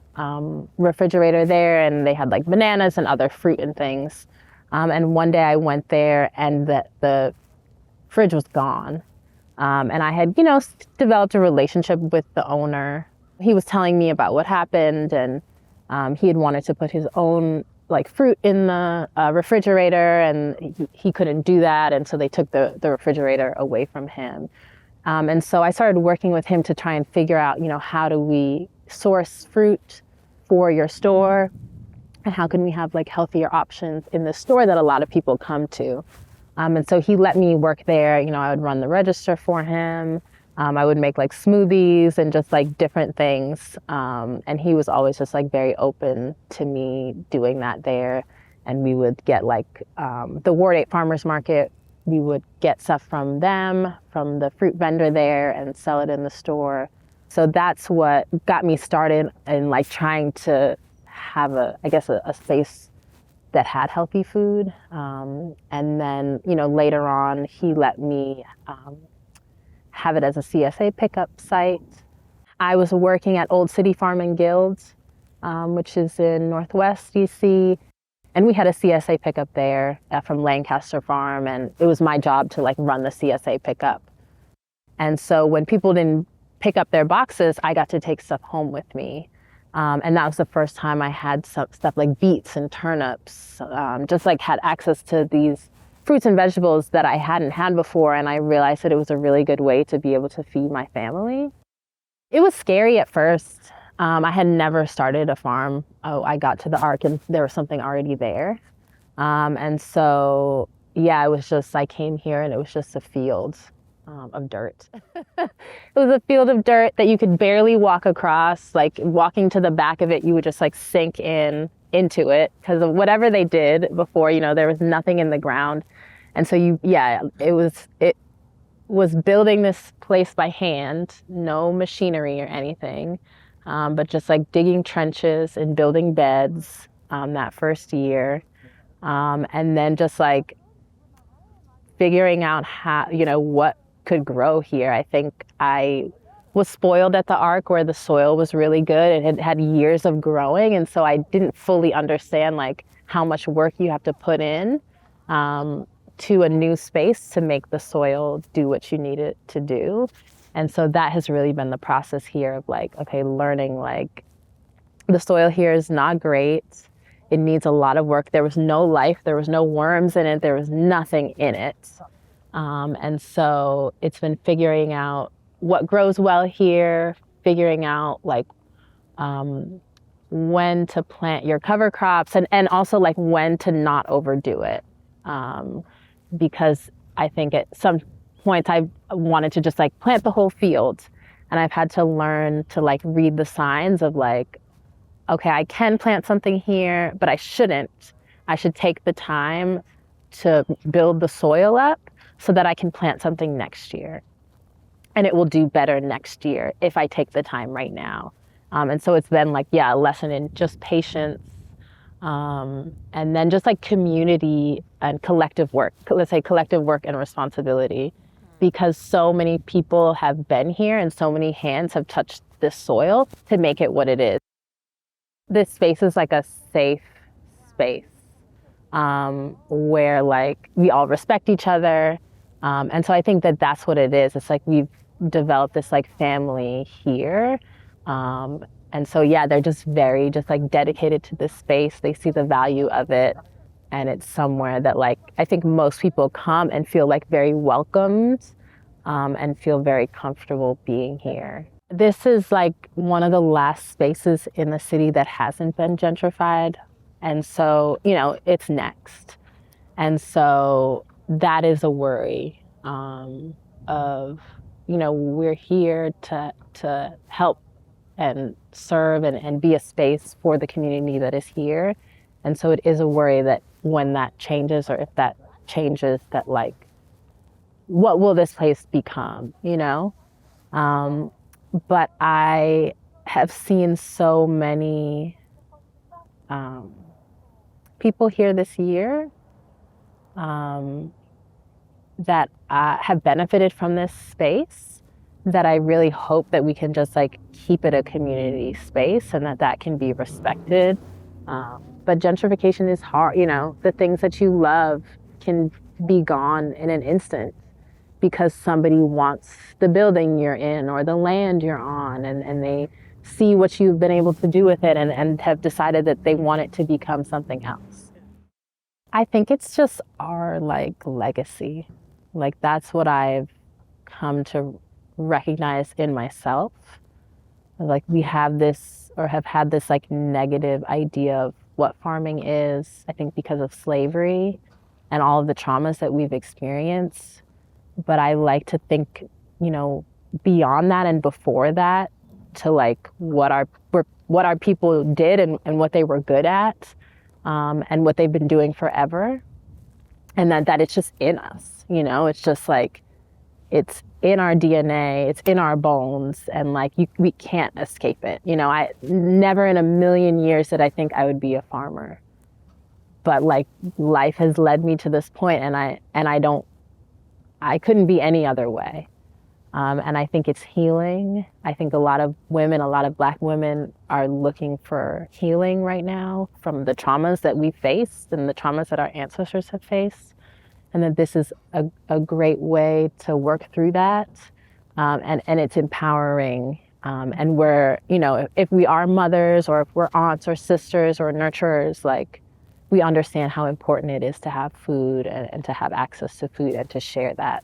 refrigerator there, and they had like bananas and other fruit and things. And one day I went there and the fridge was gone. And I had, developed a relationship with the owner. He was telling me about what happened, and he had wanted to put his own fruit in the refrigerator, and he couldn't do that, and so they took the refrigerator away from him. And so I started working with him to try and figure out, how do we source fruit for your store, and how can we have healthier options in the store that a lot of people come to. And so he let me work there. I would run the register for him. I would make smoothies and just different things. And he was always just very open to me doing that there. And we would get the Ward 8 Farmers Market. We would get stuff from them, from the fruit vendor there, and sell it in the store. So that's what got me started in like trying to have a space that had healthy food. And then, later on, he let me have it as a CSA pickup site. I was working at Old City Farm and Guilds, which is in Northwest DC. And we had a CSA pickup there from Lancaster Farm. And it was my job to like run the CSA pickup. And so when people didn't pick up their boxes, I got to take stuff home with me. And that was the first time I had some stuff like beets and turnips, just like had access to these fruits and vegetables that I hadn't had before. And I realized that it was a really good way to be able to feed my family. It was scary at first. I had never started a farm. I got to the Ark and there was something already there. And so, yeah, it was just, I came here and it was just a field of dirt. It was a field of dirt that you could barely walk across. Like walking to the back of it, you would just like sink into it because of whatever they did before, there was nothing in the ground. And so it was building this place by hand, no machinery or anything, but just like digging trenches and building beds that first year. And then just like figuring out how, what could grow here. I think I was spoiled at the Ark where the soil was really good. It had had years of growing. And so I didn't fully understand like how much work you have to put in to a new space to make the soil do what you need it to do. And so that has really been the process here of like, okay, learning like the soil here is not great. It needs a lot of work. There was no life. There was no worms in it. There was nothing in it. And so it's been figuring out what grows well here, figuring out like when to plant your cover crops and also like when to not overdo it. Because I think at some points I wanted to just like plant the whole field, and I've had to learn to like read the signs of like, okay, I can plant something here, but I shouldn't. I should take the time to build the soil up so that I can plant something next year. And it will do better next year if I take the time right now. And so it's been like, a lesson in just patience. And then just like community and collective work, let's say collective work and responsibility, because so many people have been here and so many hands have touched this soil to make it what it is. This space is like a safe space where like we all respect each other. And so I think that that's what it is. It's like we've developed this like family here. And so, they're just very just like dedicated to this space. They see the value of it. And it's somewhere that like, I think most people come and feel like very welcomed and feel very comfortable being here. This is like one of the last spaces in the city that hasn't been gentrified. And so, it's next. And so that is a worry of, we're here to help and serve and be a space for the community that is here. And so it is a worry that when that changes, or if that changes, that like, what will this place become, But I have seen so many people here this year that have benefited from this space, that I really hope that we can just like keep it a community space and that can be respected. But gentrification is hard, the things that you love can be gone in an instant because somebody wants the building you're in or the land you're on, and they see what you've been able to do with it and have decided that they want it to become something else. I think it's just our like legacy. Like that's what I've come to recognize in myself. Like we have this, or have had this like negative idea of what farming is, I think because of slavery and all of the traumas that we've experienced. But I like to think, beyond that and before that, to like what our people did and what they were good at, and what they've been doing forever. And that it's just in us, it's just like, it's in our DNA, it's in our bones, and like we can't escape it. You know, I never in a million years did I think I would be a farmer. But like life has led me to this point, and I couldn't be any other way. And I think it's healing. I think a lot of women, a lot of Black women are looking for healing right now from the traumas that we faced and the traumas that our ancestors have faced. And that this is a great way to work through that. And it's empowering. And we're, you know, if we are mothers or if we're aunts or sisters or nurturers, like we understand how important it is to have food and to have access to food and to share that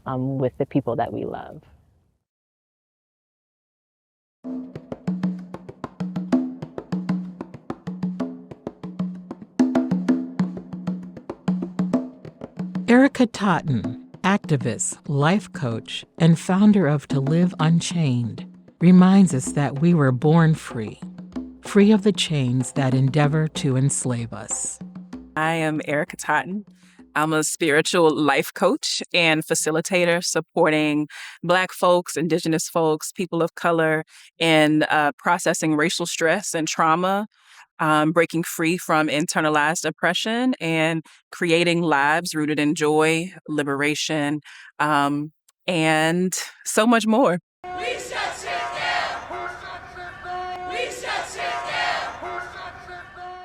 with the people that we love. Erica Totten, activist, life coach, and founder of To Live Unchained, reminds us that we were born free of the chains that endeavor to enslave us. I am Erica Totten. I'm a spiritual life coach and facilitator supporting Black folks, Indigenous folks, people of color in processing racial stress and trauma, breaking free from internalized oppression, and creating lives rooted in joy, liberation, and so much more.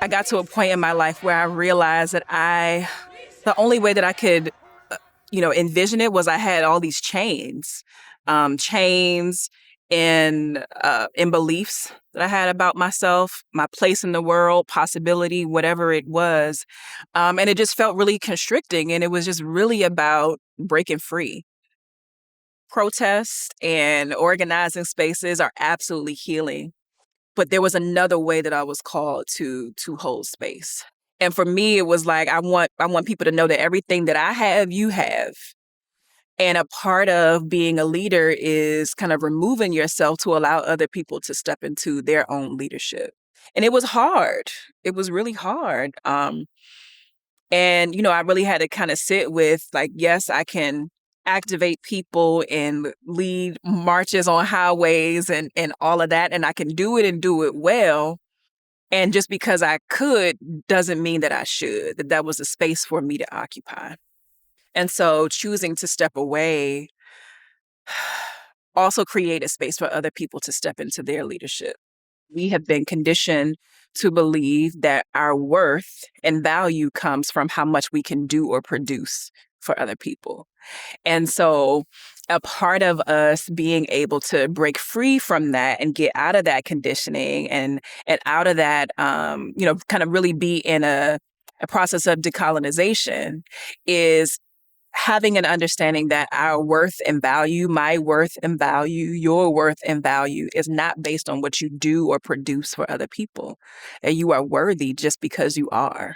I got to a point in my life where I realized that the only way that I could, envision it was I had all these chains in beliefs that I had about myself, my place in the world, possibility, whatever it was. And it just felt really constricting. And it was just really about breaking free. Protests and organizing spaces are absolutely healing. But there was another way that I was called to hold space. And for me, it was like, I want people to know that everything that I have, you have. And a part of being a leader is kind of removing yourself to allow other people to step into their own leadership. And it was hard. It was really hard. And, I really had to kind of sit with like, yes, I can activate people and lead marches on highways and all of that. And I can do it and do it well. And just because I could doesn't mean that I should, that was a space for me to occupy. And so choosing to step away also created space for other people to step into their leadership. We have been conditioned to believe that our worth and value comes from how much we can do or produce for other people. And so a part of us being able to break free from that and get out of that conditioning and out of that, kind of really be in a process of decolonization is having an understanding that our worth and value, my worth and value, your worth and value is not based on what you do or produce for other people. That you are worthy just because you are.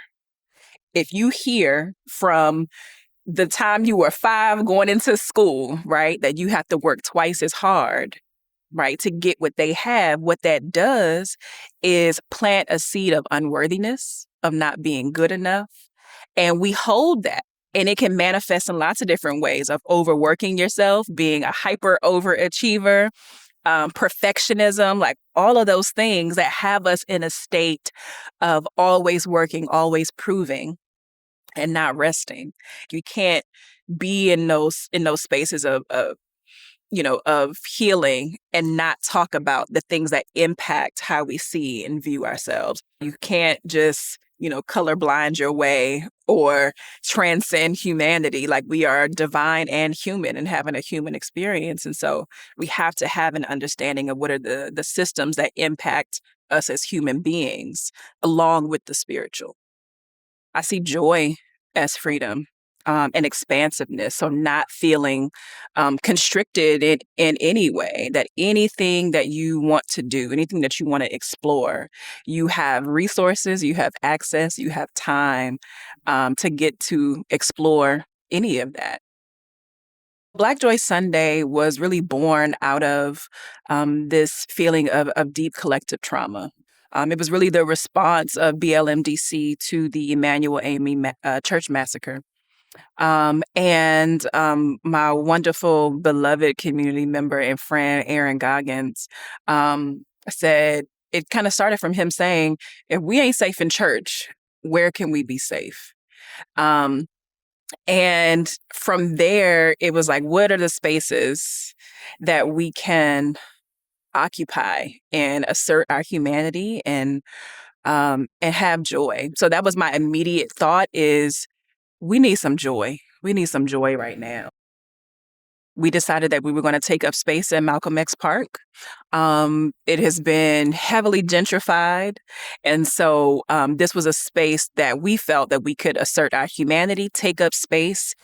If you hear from the time you were 5 going into school, right, that you have to work twice as hard, right, to get what they have, what that does is plant a seed of unworthiness, of not being good enough. And we hold that. And it can manifest in lots of different ways of overworking yourself, being a hyper overachiever, perfectionism, like all of those things that have us in a state of always working, always proving, and not resting. You can't be in those spaces of healing and not talk about the things that impact how we see and view ourselves. You can't just, colorblind your way or transcend humanity. Like we are divine and human and having a human experience. And so we have to have an understanding of what are the systems that impact us as human beings along with the spiritual. I see joy as freedom. And expansiveness. So not feeling constricted in any way, that anything that you want to do, anything that you want to explore, you have resources, you have access, you have time to get to explore any of that. Black Joy Sunday was really born out of this feeling of deep collective trauma. It was really the response of BLMDC to the Emanuel AME church massacre. My wonderful, beloved community member and friend, Aaron Goggins, said it kind of started from him saying, if we ain't safe in church, where can we be safe? And from there, it was like, what are the spaces that we can occupy and assert our humanity and have joy? So that was my immediate thought is we need some joy. We need some joy right now. We decided that we were going to take up space in Malcolm X Park. It has been heavily gentrified. And so this was a space that we felt that we could assert our humanity, take up space,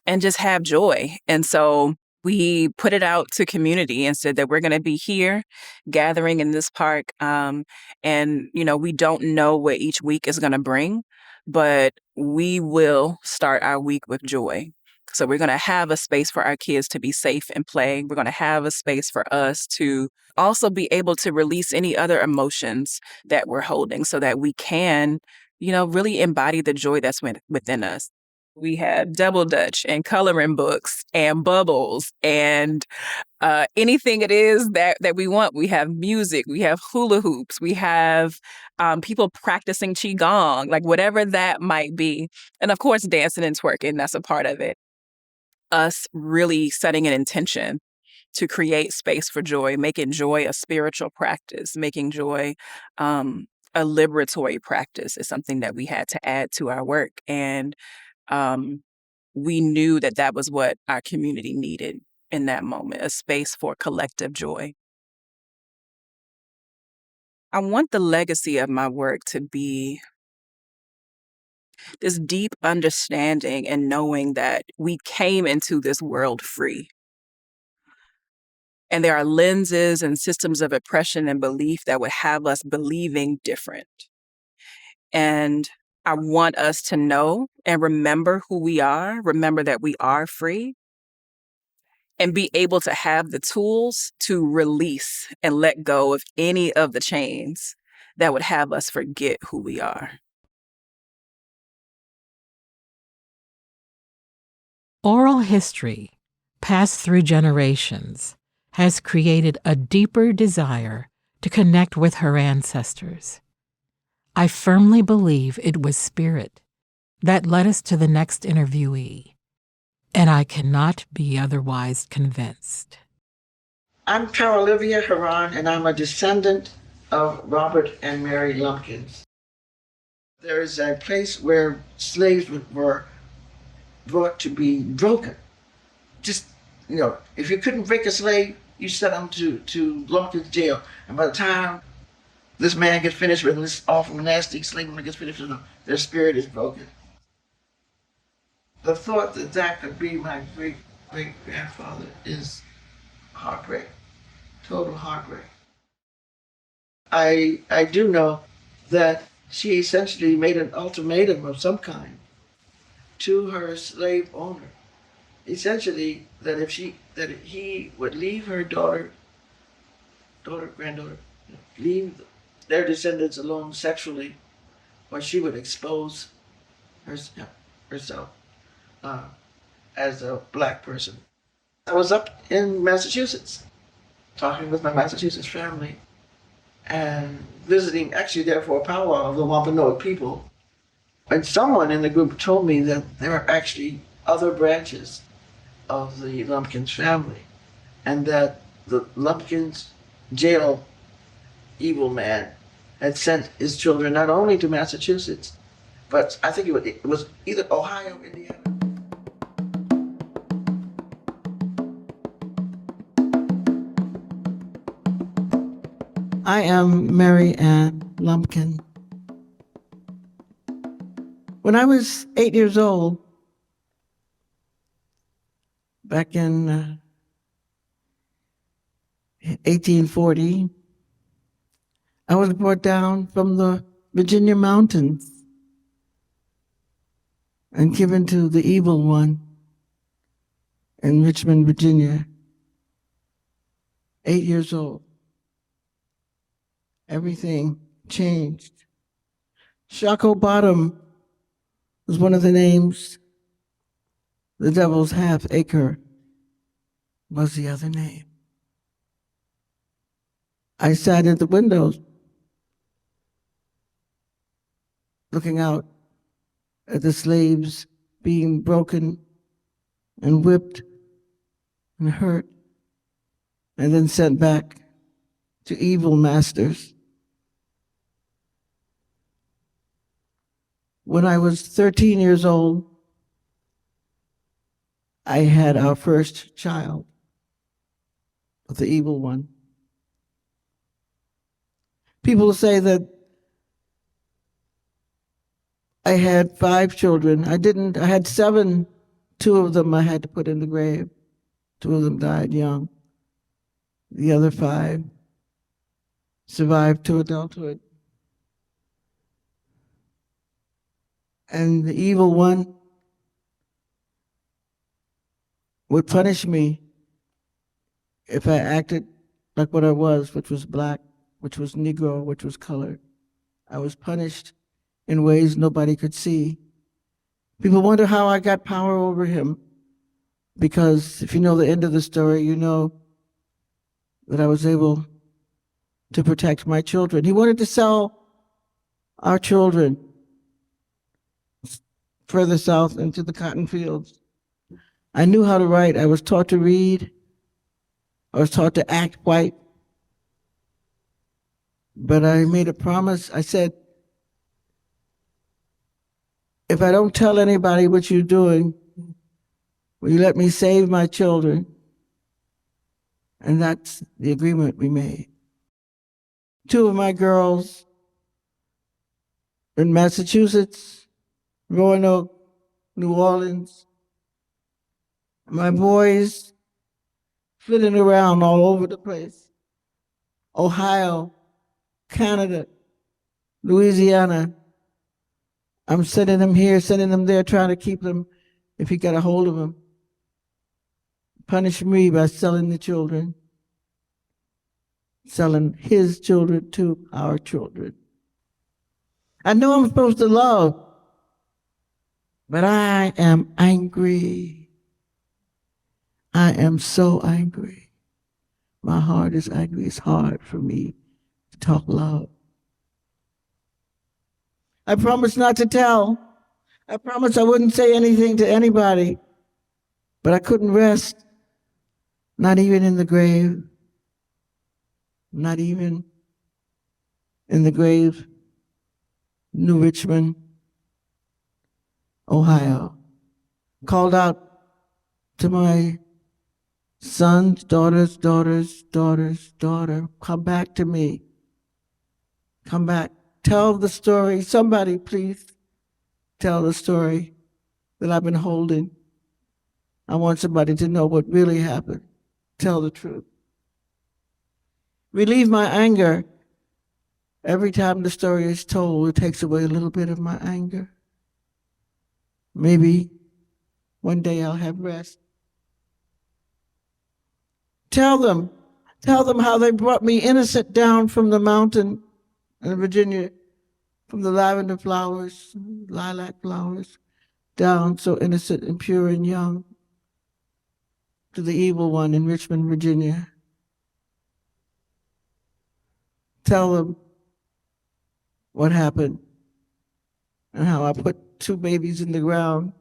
and just have joy. And so we put it out to community and said that we're going to be here gathering in this park. We don't know what each week is going to bring, but we will start our week with joy. So we're going to have a space for our kids to be safe and play. We're going to have a space for us to also be able to release any other emotions that we're holding so that we can, really embody the joy that's within us. We have double dutch and coloring books and bubbles and anything it is that we want. We have music, we have hula hoops, we have people practicing qigong, like whatever that might be. And of course, dancing and twerking, that's a part of it. Us really setting an intention to create space for joy, making joy a spiritual practice, making joy a liberatory practice is something that we had to add to our work. And we knew that that was what our community needed in that moment, a space for collective joy. I want the legacy of my work to be this deep understanding and knowing that we came into this world free. And there are lenses and systems of oppression and belief that would have us believing different. And I want us to know and remember who we are, remember that we are free, and be able to have the tools to release and let go of any of the chains that would have us forget who we are. Oral history, passed through generations, has created a deeper desire to connect with her ancestors. I firmly believe it was spirit that led us to the next interviewee, and I cannot be otherwise convinced. I'm Carolivia, Herron, and I'm a descendant of Robert and Mary Lumpkin'S. There is a place where slaves were brought to be broken. Just, if you couldn't break a slave, you sent them to Lumpkin'S jail. And by the time this man gets finished with this awful, nasty slave woman gets finished with them, their spirit is broken. The thought that that could be my great-great-grandfather is heartbreak, total heartbreak. I do know that she essentially made an ultimatum of some kind to her slave owner. Essentially, that he would leave her granddaughter, leave their descendants alone sexually, or she would expose herself as a black person. I was up in Massachusetts, talking with my Massachusetts family, and visiting, actually there for a powwow of the Wampanoag people. And someone in the group told me that there are actually other branches of the Lumpkin'S family, and that the Lumpkin'S jail evil man had sent his children not only to Massachusetts, but I think it was either Ohio or Indiana. I am Mary Lumpkin. When I was 8 years old, back in 1840, I was brought down from the Virginia mountains and given to the evil one in Richmond, Virginia. 8 years old. Everything changed. Shockoe Bottom was one of the names The Devil's Half Acre was the other name. I sat at the windows looking out at the slaves being broken and whipped and hurt and then sent back to evil masters. When I was 13 years old, I had our first child of the evil one. People say that I had 5 children. I didn't. I had 7. 2 of them I had to put in the grave. 2 of them died young. The other 5 survived to adulthood. And the evil one would punish me if I acted like what I was, which was black, which was Negro, which was colored. I was punished in ways nobody could see. People wonder how I got power over him, because if you know the end of the story, you know that I was able to protect my children. He wanted to sell our children further south into the cotton fields. I knew how to write. I was taught to read. I was taught to act white. But I made a promise. I said, if I don't tell anybody what you're doing, will you let me save my children? And that's the agreement we made. 2 of my girls in Massachusetts, Roanoke, New Orleans. My boys flitting around all over the place. Ohio, Canada, Louisiana. I'm sending them here, sending them there, trying to keep them if he got a hold of them. Punish me by selling the children, selling his children to our children. I know I'm supposed to love, but I am angry. I am so angry. My heart is angry. It's hard for me to talk love. I promised not to tell. I promised I wouldn't say anything to anybody, but I couldn't rest, not even in the grave, not even in the grave, New Richmond, Ohio. Called out to my sons, daughter, come back to me. Come back. Tell the story. Somebody, please, tell the story that I've been holding. I want somebody to know what really happened. Tell the truth. Relieve my anger. Every time the story is told, it takes away a little bit of my anger. Maybe one day I'll have rest. Tell them how they brought me innocent down from the mountain in Virginia, from the lavender flowers, lilac flowers, down so innocent and pure and young to the evil one in Richmond, Virginia. Tell them what happened and how I put 2 babies in the ground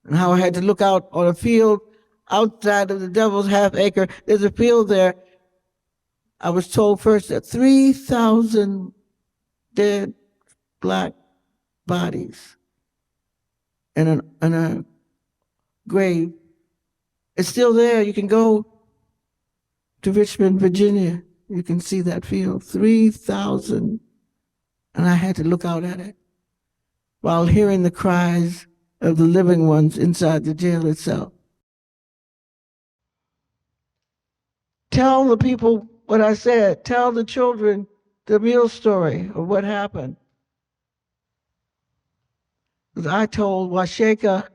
and how I had to look out on a field outside of the Devil's Half Acre. There's a field there. I was told first that 3,000 dead black bodies in a grave. It's still there. You can go to Richmond, Virginia. You can see that field. 3,000. And I had to look out at it while hearing the cries of the living ones inside the jail itself. Tell the people what I said. Tell the children the real story of what happened. Because I told Washeka,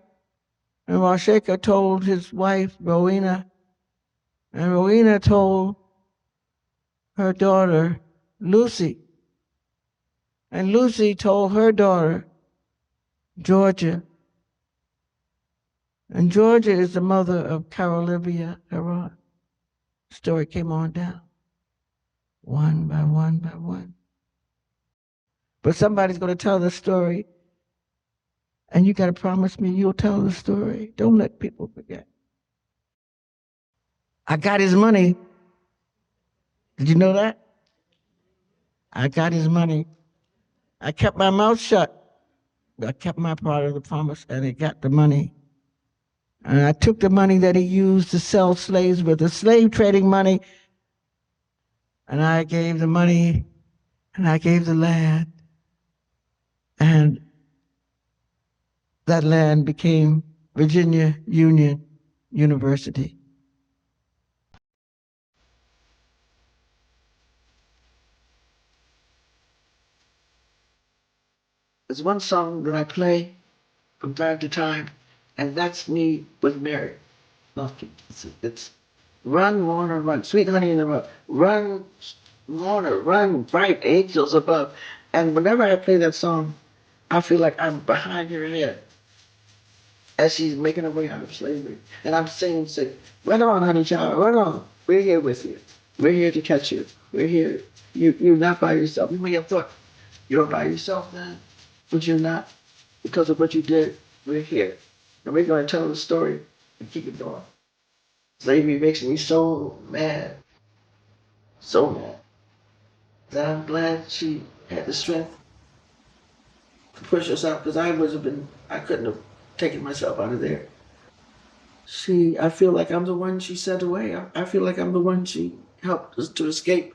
and Washeka told his wife, Rowena, and Rowena told her daughter, Lucy, and Lucy told her daughter, Georgia. And Georgia is the mother of Carolivia, Herron. Story came on down, one by one by one. But somebody's going to tell the story, and you got to promise me you'll tell the story. Don't let people forget. I got his money. Did you know that? I got his money. I kept my mouth shut. I kept my part of the promise, and he got the money. And I took the money that he used to sell slaves with, the slave trading money, and I gave the money, and I gave the land. And that land became Virginia Union University. There's one song that I play from time to time, and that's me with Mary Lumpkin. It's run, Warner, run, sweet honey in the road. Run, Warner, run, bright angels above. And whenever I play that song, I feel like I'm behind her head as she's making her way out of slavery. And I'm singing, run on, honey child, run on. We're here with you. We're here to catch you. We're here. You're not by yourself. You may have thought you're by yourself then, but you're not. Because of what you did, we're here. And we're going to tell the story and keep it going. Slavery makes me so mad. So mad. That I'm glad she had the strength to push us out, because I couldn't have taken myself out of there. I feel like I'm the one she sent away. I feel like I'm the one she helped us to escape,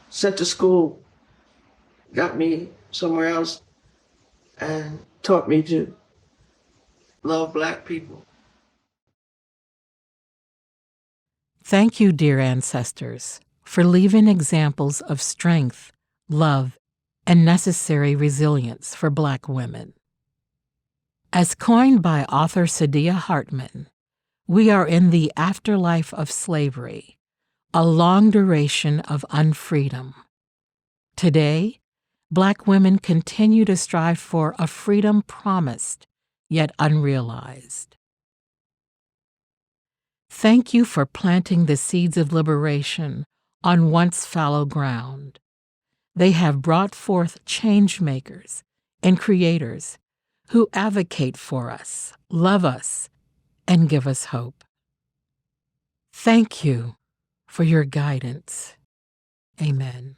sent to school, got me somewhere else, and taught me to love Black people. Thank you, dear ancestors, for leaving examples of strength, love, and necessary resilience for Black women. As coined by author Saidiya Hartman, we are in the afterlife of slavery, a long duration of unfreedom. Today, Black women continue to strive for a freedom promised, yet unrealized. Thank you for planting the seeds of liberation on once fallow ground. They have brought forth change makers and creators who advocate for us, love us, and give us hope. Thank you for your guidance. Amen.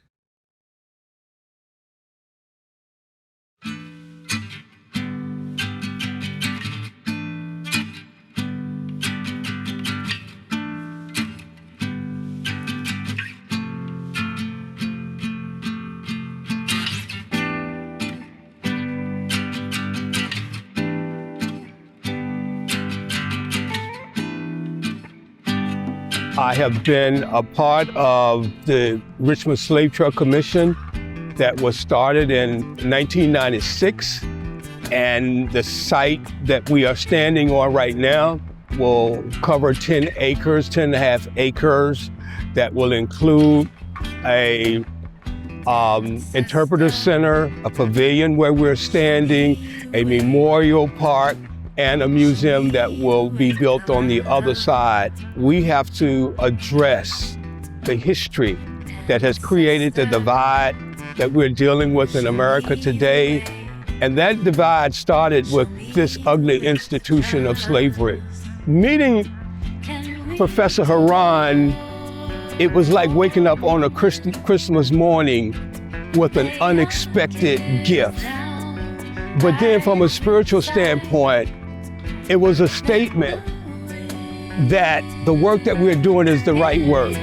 I have been a part of the Richmond Slave Truck Commission that was started in 1996. And the site that we are standing on right now will cover 10 acres, 10 and a half acres, that will include a interpreter center, a pavilion where we're standing, a memorial park, and a museum that will be built on the other side. We have to address the history that has created the divide that we're dealing with in America today. And that divide started with this ugly institution of slavery. Meeting Professor Herron, it was like waking up on a Christmas morning with an unexpected gift. But then from a spiritual standpoint, it was a statement that the work that we're doing is the right work.